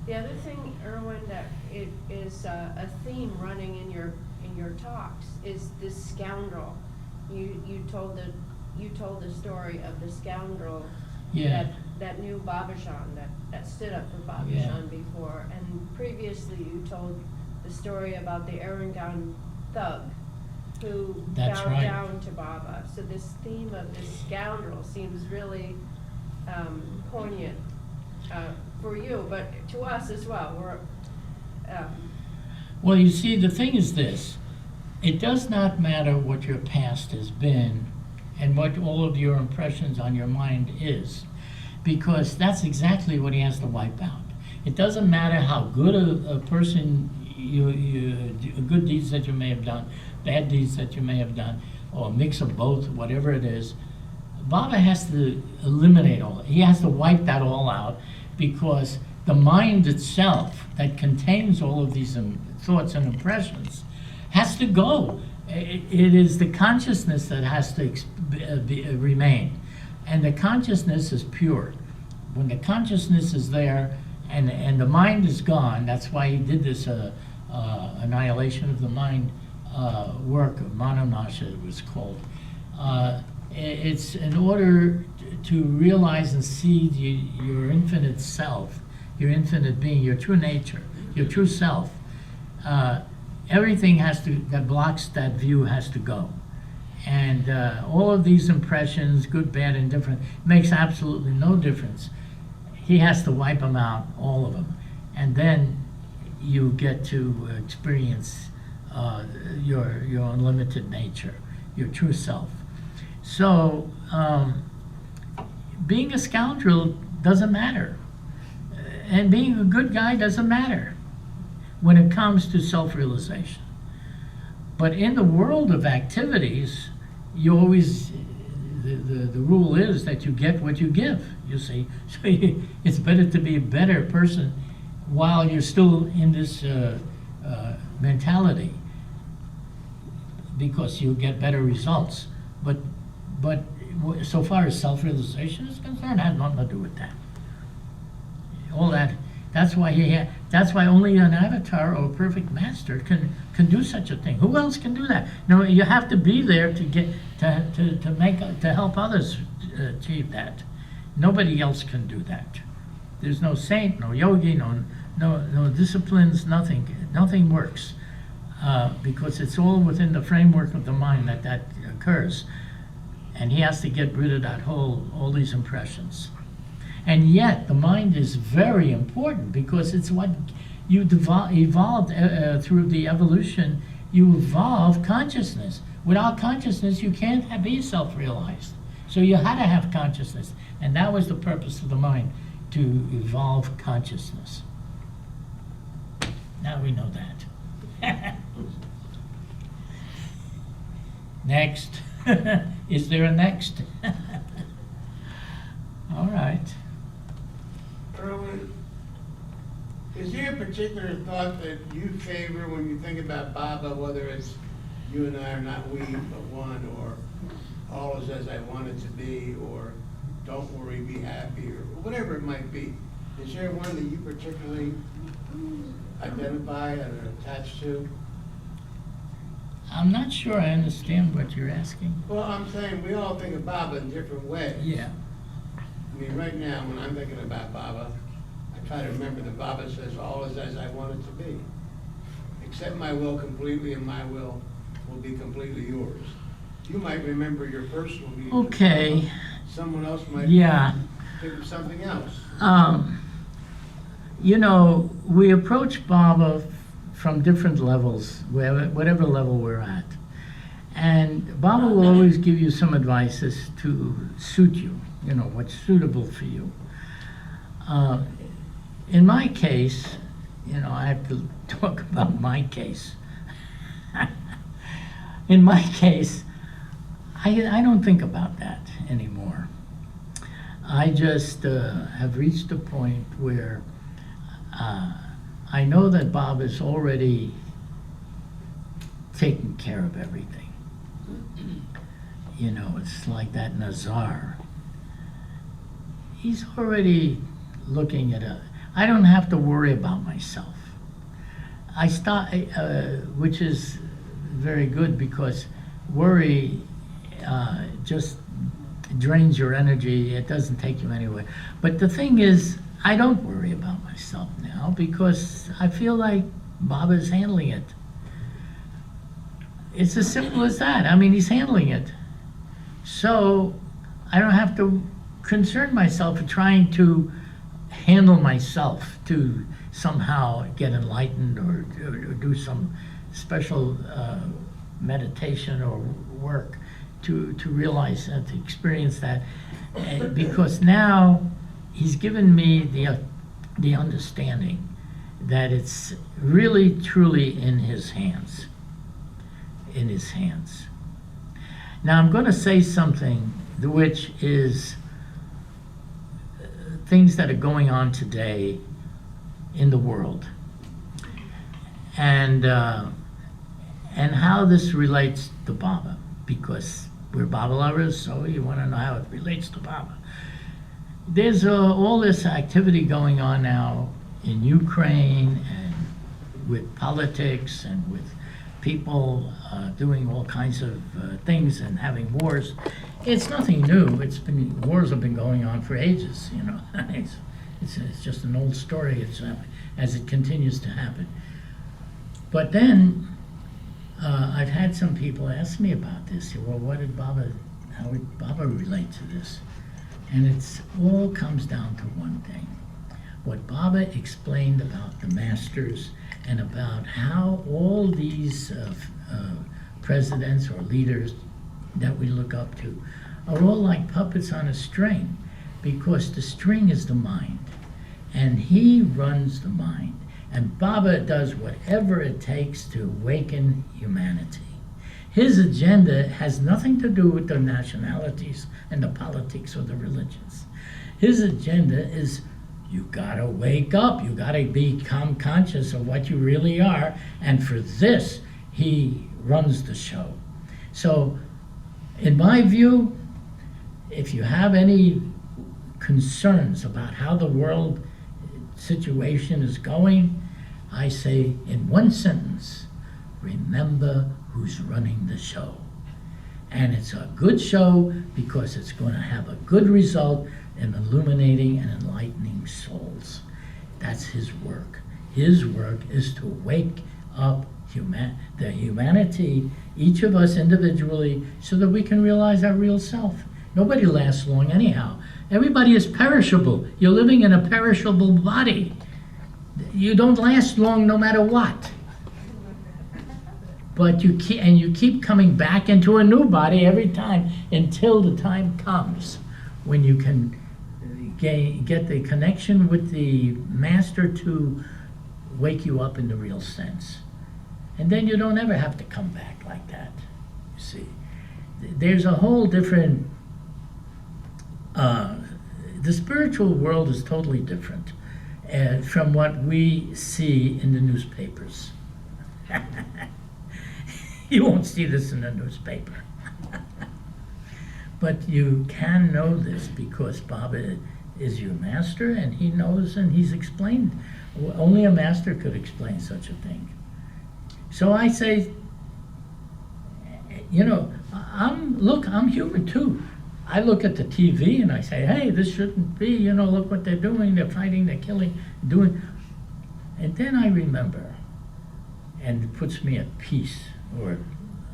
The other thing, Irwin, that it is a theme running in your talks is this scoundrel. You told the story of the scoundrel that knew Babajan, that stood up for Babajan before, and previously you told the story about the Arangan thug who bowed down to Baba. So this theme of this scoundrel seems really poignant for you, but to us as well. Well, you see, the thing is this. It does not matter what your past has been and what all of your impressions on your mind is, because that's exactly what he has to wipe out. It doesn't matter how good a person, good deeds that you may have done, bad deeds that you may have done, or a mix of both, whatever it is. Baba has to eliminate all. He has to wipe that all out, because the mind itself that contains all of these thoughts and impressions has to go. It is the consciousness that has to remain, and the consciousness is pure. When the consciousness is there and the mind is gone, that's why he did this annihilation of the mind work of Manonasha, it was called. It's in order to realize and see your infinite self, your infinite being, your true nature, your true self. Everything that blocks that view has to go. And all of these impressions, good, bad, and different, makes absolutely no difference. He has to wipe them out, all of them. And then you get to experience your unlimited nature, your true self. So being a scoundrel doesn't matter. And being a good guy doesn't matter when it comes to self-realization. But in the world of activities, the the rule is that you get what you give, you see. So it's better to be a better person while you're still in this mentality, because you get better results. But so far as self-realization is concerned, it has nothing to do with that. All that. That's why only an avatar or a perfect master can do such a thing. Who else can do that? No, you have to be there to get to help others achieve that. Nobody else can do that. There's no saint, no yogi, no disciplines, nothing. Nothing works because it's all within the framework of the mind that occurs, and he has to get rid of all these impressions. And yet, the mind is very important because it's what you evolved through the evolution. You evolve consciousness. Without consciousness, you can't be self-realized. So you had to have consciousness, and that was the purpose of the mind, to evolve consciousness. Now we know that. Next. Is there a next? All right. Irwin, is there a particular thought that you favor when you think about Baba, whether it's you and I are not we, but one, or all is as I want it to be, or don't worry, be happy, or whatever it might be? Is there one that you particularly identify and are attached to? I'm not sure I understand what you're asking. Well, I'm saying we all think of Baba in different ways. Yeah. I mean, right now, when I'm thinking about Baba, I try to remember that Baba says, all is as I want it to be. Accept my will completely, and my will be completely yours. You might remember your personal needs. Okay. Someone else might think of something else. You know, we approach Baba from different levels, whatever level we're at. And Baba will always give you some advices to suit you, you know, what's suitable for you. In my case, you know, I have to talk about my case. In my case, I don't think about that anymore. I just have reached a point where I know that Bob is already taking care of everything. You know, it's like that Nazar. He's already looking at I don't have to worry about myself. Which is very good, because worry just drains your energy. It doesn't take you anywhere. But the thing is, I don't worry about myself now because I feel like Baba's handling it. It's as simple as that. I mean, he's handling it. So I don't have to concern myself with trying to handle myself to somehow get enlightened or do some special meditation or work to realize and to experience that. Because now he's given me the understanding that it's really truly in his hands. In his hands. Now I'm going to say something which is things that are going on today in the world, and how this relates to Baba, because we're Baba lovers, so you want to know how it relates to Baba. There's all this activity going on now in Ukraine, and with politics, and with people doing all kinds of things and having wars. It's nothing new. Wars have been going on for ages, you know. It's just an old story. As it continues to happen. But then I've had some people ask me about this. Well, how would Baba relate to this? And it's all comes down to one thing. What Baba explained about the masters and about how all these presidents or leaders that we look up to are all like puppets on a string, because the string is the mind, and he runs the mind. And Baba does whatever it takes to awaken humanity. His agenda has nothing to do with the nationalities and the politics or the religions. His agenda is you gotta wake up, you gotta become conscious of what you really are, and for this, he runs the show. So, in my view, if you have any concerns about how the world situation is going, I say in one sentence, remember who's running the show. And it's a good show because it's going to have a good result in illuminating and enlightening souls. That's his work. His work is to wake up the humanity, each of us individually, so that we can realize our real self. Nobody lasts long anyhow. Everybody is perishable. You're living in a perishable body. You don't last long no matter what. But you keep coming back into a new body every time until the time comes when you can get the connection with the master to wake you up in the real sense. And then you don't ever have to come back like that, you see. There's a whole different, the spiritual world is totally different from what we see in the newspapers. You won't see this in the newspaper. But you can know this because Baba is your master and he knows and he's explained. Only a master could explain such a thing. So I say, you know, I'm human too. I look at the TV and I say, hey, this shouldn't be, you know, look what they're doing, they're fighting, they're killing, doing. And then I remember, and it puts me at peace, or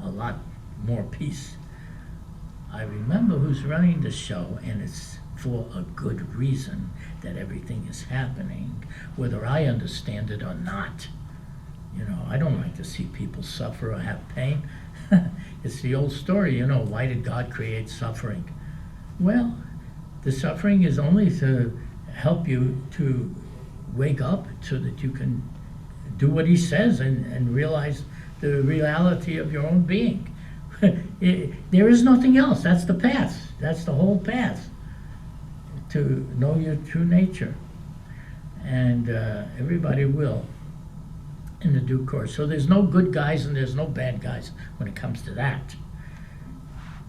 a lot more peace. I remember who's running the show, and it's for a good reason that everything is happening, whether I understand it or not. You know, I don't like to see people suffer or have pain. It's the old story, you know, why did God create suffering? Well, the suffering is only to help you to wake up so that you can do what he says and realize the reality of your own being. There is nothing else. That's the path. That's the whole path to know your true nature. And everybody will in the due course. So there's no good guys and there's no bad guys when it comes to that.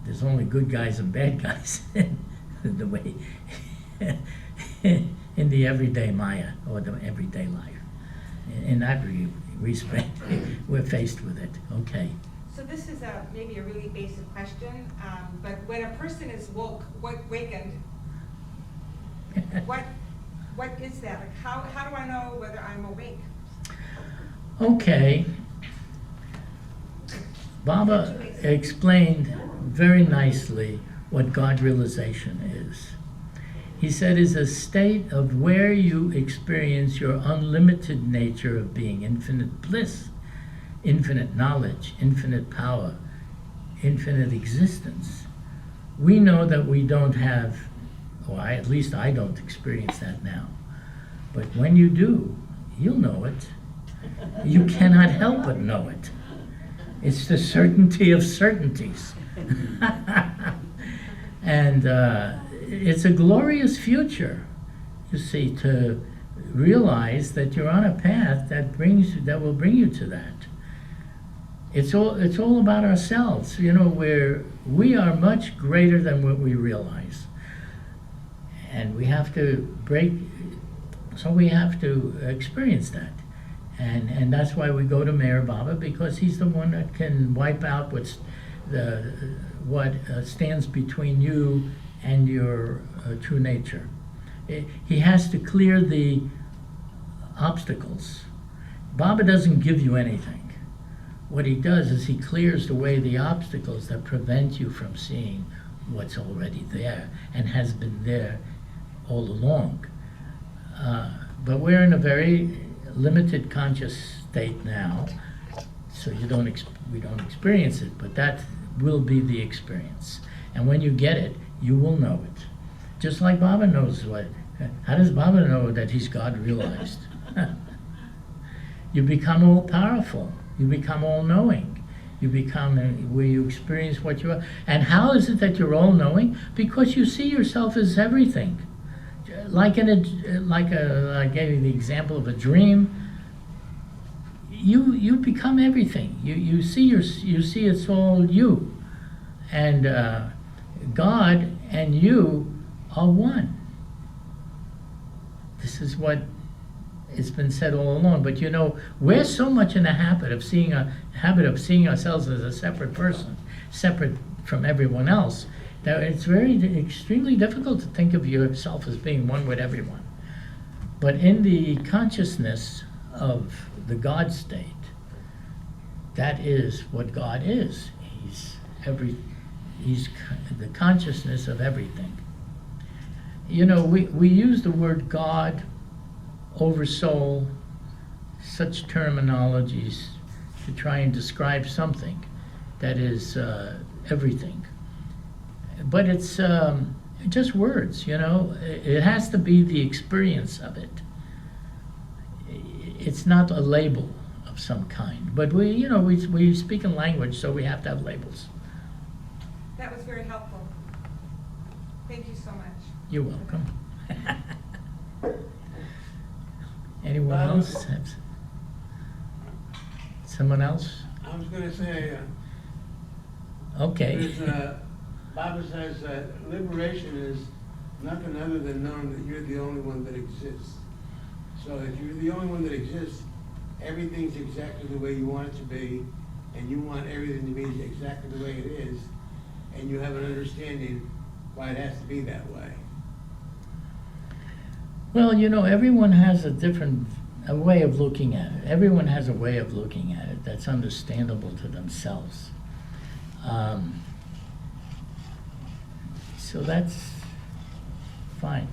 There's only good guys and bad guys in the way in the everyday Maya or the everyday life. In that respect, we're faced with it. Okay. So this is maybe a really basic question, but when a person is wakened, what is that? Like how do I know whether I'm awake? Okay. Baba explained very nicely what God realization is. He said it's a state of where you experience your unlimited nature of being, infinite bliss, infinite knowledge, infinite power, infinite existence. We know that we don't have, or at least I don't experience that now. But when you do, you'll know it. You cannot help but know it. It's the certainty of certainties. And it's a glorious future, you see, to realize that you're on a path that will bring you to that. It's all about ourselves, you know, where we are much greater than what we realize. And we have to we have to experience that. And that's why we go to Mayor Baba, because he's the one that can wipe out what stands between you and your true nature. He has to clear the obstacles. Baba doesn't give you anything. What he does is he clears away the obstacles that prevent you from seeing what's already there and has been there all along. But we're in a very limited conscious state now, so we don't experience it, but that will be the experience. And when you get it, you will know it. Just like Baba knows how does Baba know that he's God realized? You become all powerful. You become all knowing. You become where you experience what you are. And how is it that you're all-knowing? Because you see yourself as everything. I gave you the example of a dream. You become everything. You see it's all you, and God and you are one. This is what it's been said all along. But we're so much in the habit of seeing ourselves as a separate person, separate from everyone else, that it's extremely difficult to think of yourself as being one with everyone. But in the consciousness of the God state, that is what God is. He's the consciousness of everything. We use the word God, oversoul, such terminologies to try and describe something that is everything. But it's just words, It has to be the experience of it. It's not a label of some kind. But we speak in language, so we have to have labels. That was very helpful. Thank you so much. You're welcome. Anyone else? Someone else? I was gonna say, Okay. Baba says that liberation is nothing other than knowing that you're the only one that exists. So if you're the only one that exists, everything's exactly the way you want it to be, and you want everything to be exactly the way it is, and you have an understanding why it has to be that way. Well, everyone has a way of looking at it. Everyone has a way of looking at it that's understandable to themselves. So that's fine.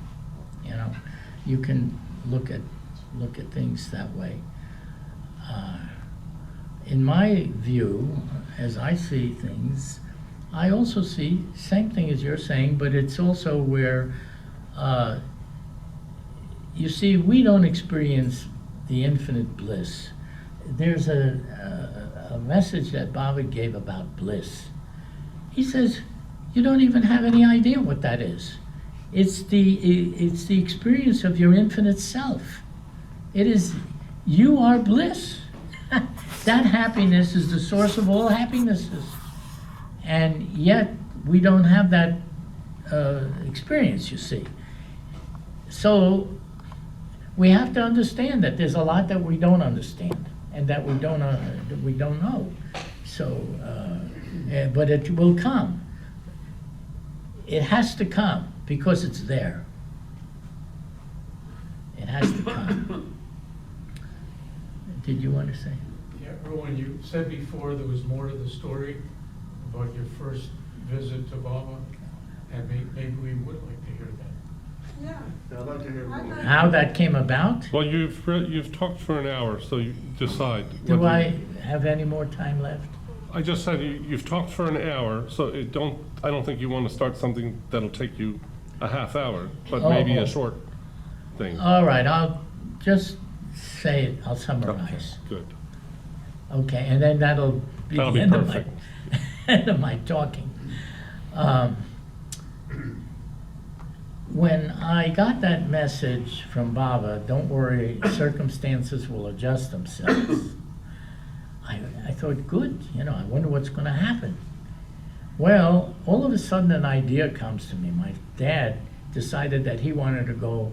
You can look at things that way. In my view, as I see things, I also see same thing as you're saying, but it's also where you see, we don't experience the infinite bliss. There's a message that Baba gave about bliss. He says, you don't even have any idea what that is. It's the experience of your infinite self. It is, you are bliss. That happiness is the source of all happinesses. And yet, we don't have that experience, you see. So, we have to understand that there's a lot that we don't understand and that we don't know. So, but it will come. It has to come because it's there. It has to come. Did you want to say? Yeah, Irwin, you said before there was more to the story about your first visit to Baba, and maybe we would like to hear that. Yeah. I'd like to hear more. How that came about? Well, you've talked for an hour, so you decide. Do whether- I have any more time left? I just said you've talked for an hour, so I don't think you want to start something that'll take you a half hour, but maybe Oh. a short thing. All right, I'll just say it, I'll summarize. Good. Okay, and then that'll be That'll the be end of my, perfect. end of my talking. When I got that message from Baba, don't worry, circumstances will adjust themselves. I thought, good, I wonder what's going to happen. Well, all of a sudden an idea comes to me. My dad decided that he wanted to go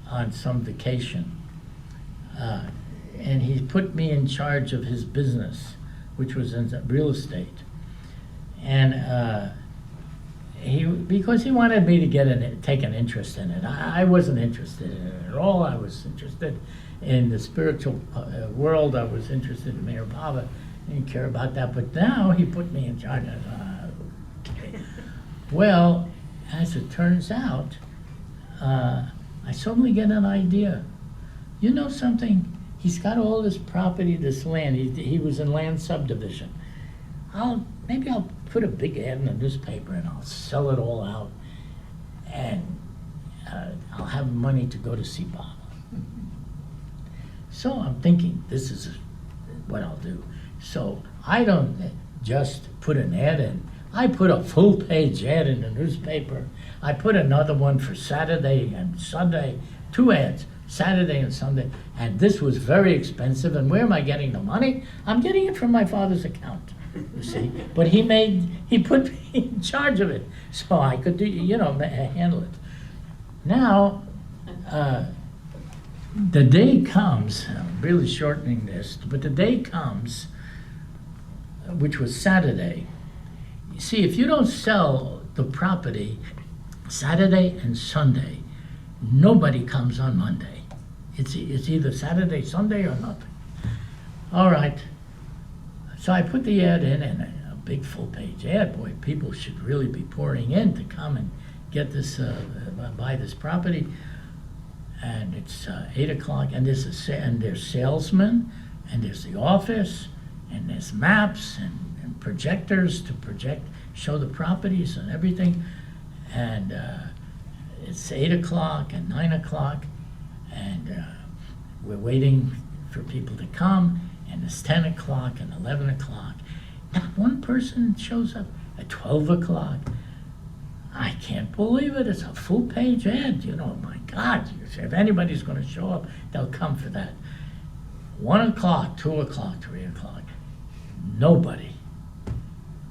on some vacation. And he put me in charge of his business, which was in real estate. And because he wanted me to take an interest in it. I wasn't interested in it at all. I was interested in the spiritual world. I was interested in Mayor Baba. I didn't care about that. But now he put me in charge. Okay. Well, as it turns out, I suddenly get an idea. You know something? He's got all this property, this land. He was in land subdivision. Maybe I'll put a big ad in the newspaper and I'll sell it all out, and I'll have money to go to see Baba. So I'm thinking, this is what I'll do. So just put an ad in. I put a full-page ad in the newspaper. I put another one for Saturday and Sunday, 2 ads, Saturday and Sunday, and this was very expensive. And where am I getting the money? I'm getting it from my father's account, you see. But he put me in charge of it, so I could do, handle it. Now, the day comes, I'm really shortening this, but the day comes, which was Saturday. You see, if you don't sell the property Saturday and Sunday, nobody comes on Monday. It's either Saturday, Sunday, or nothing. All right. So I put the ad in, and a big full-page ad. Boy, people should really be pouring in to come and get this, buy this property. And it's 8 o'clock, and there's salesmen, and there's the office, and there's maps and projectors to show the properties and everything. And it's 8 o'clock and 9 o'clock, and we're waiting for people to come, and it's 10 o'clock and 11 o'clock. Not one person shows up at 12 o'clock. I can't believe it. It's a full-page ad. My God, if anybody's going to show up, they'll come for that. 1 o'clock, 2 o'clock, 3 o'clock. Nobody.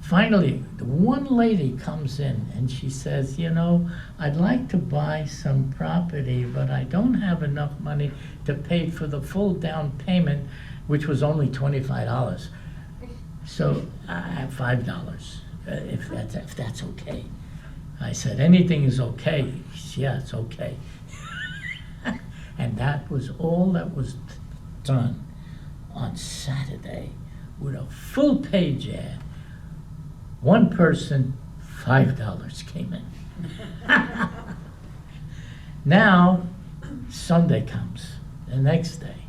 Finally, the one lady comes in and she says, I'd like to buy some property, but I don't have enough money to pay for the full down payment, which was only $25. So I have $5, if that's okay. I said, anything is okay. Yeah, it's okay. And that was all that was done on Saturday with a full-page ad. One person, $5 came in. Now, Sunday comes, the next day.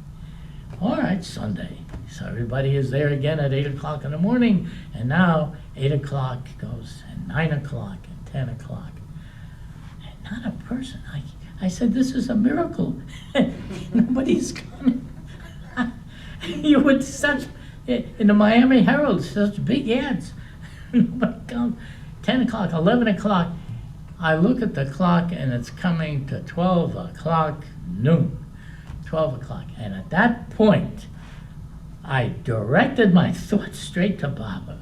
All right, Sunday. So everybody is there again at 8 o'clock in the morning, and now 8 o'clock goes, and 9 o'clock, and 10 o'clock. And not a person. I said, this is a miracle. Nobody's coming. You would such, in the Miami Herald, such big ads. Nobody comes. 10 o'clock, 11 o'clock. I look at the clock, and it's coming to 12 o'clock noon. 12 o'clock. And at that point, I directed my thoughts straight to Baba.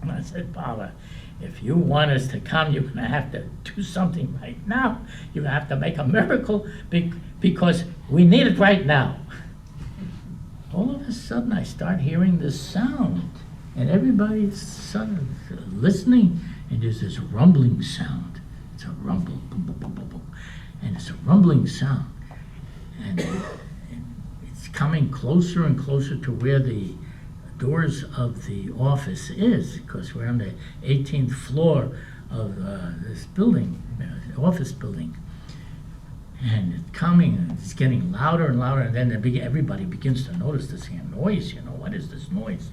And I said, Baba, if you want us to come, you're going to have to do something right now. You have to make a miracle because we need it right now. All of a sudden, I start hearing this sound. And everybody's suddenly listening, and there's this rumbling sound. It's a rumble, boom, boom, boom, boom, boom. And it's a rumbling sound. And it's coming closer and closer to where the doors of the office is, because we're on the 18th floor of this building, office building. And it's coming, and it's getting louder and louder, and then everybody begins to notice this noise. What is this noise?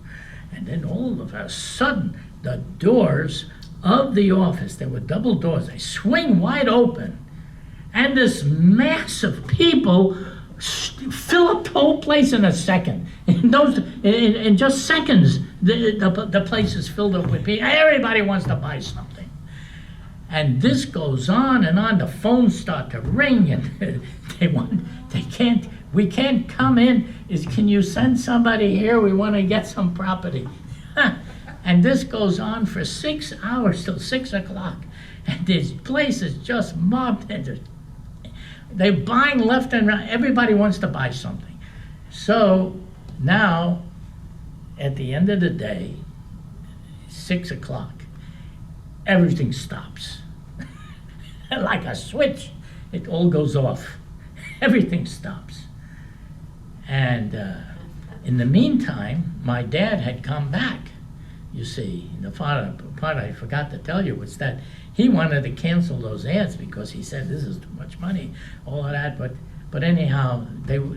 And then all of a sudden, the doors of the office, there were double doors, they swing wide open, and this mass of people fill up the whole place in a second. In just seconds, the place is filled up with people. Everybody wants to buy something. And this goes on and on. The phones start to ring, and we can't come in. Can you send somebody here? We want to get some property. And this goes on for 6 hours till 6 o'clock. And this place is just mobbed. And they're buying left and right. Everybody wants to buy something. So now, at the end of the day, 6 o'clock, everything stops. Like a switch, it all goes off. Everything stops. And in the meantime, my dad had come back. You see, the part I forgot to tell you was that he wanted to cancel those ads because he said this is too much money, all of that. But anyhow, the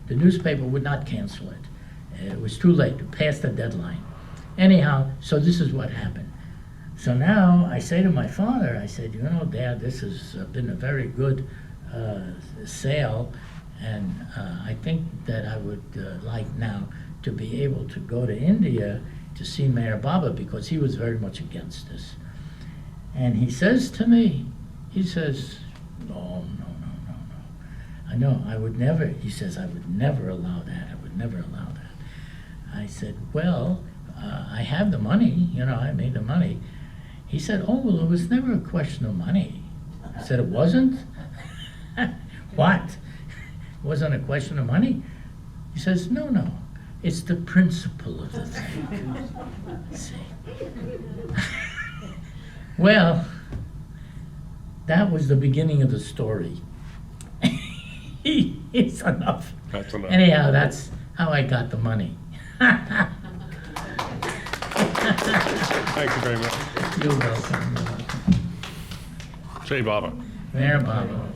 newspaper would not cancel it. It was too late, past the deadline. Anyhow, so this is what happened. So now I say to my father, I said, Dad, this has been a very good sale, and I think that I would like now to be able to go to India to see Mayor Baba because he was very much against this. And he says to me, he says, no. I know, I would never, he says, I would never allow that. I would never allow that. I said, well, I have the money, I made the money. He said, oh, well, it was never a question of money. I said, it wasn't? What? It wasn't a question of money? He says, no, it's the principle of the thing. See? Well, that was the beginning of the story. It's enough. That's enough. Anyhow, that's how I got the money. Thank you very much. You're welcome. Jai Baba. Mayor Baba.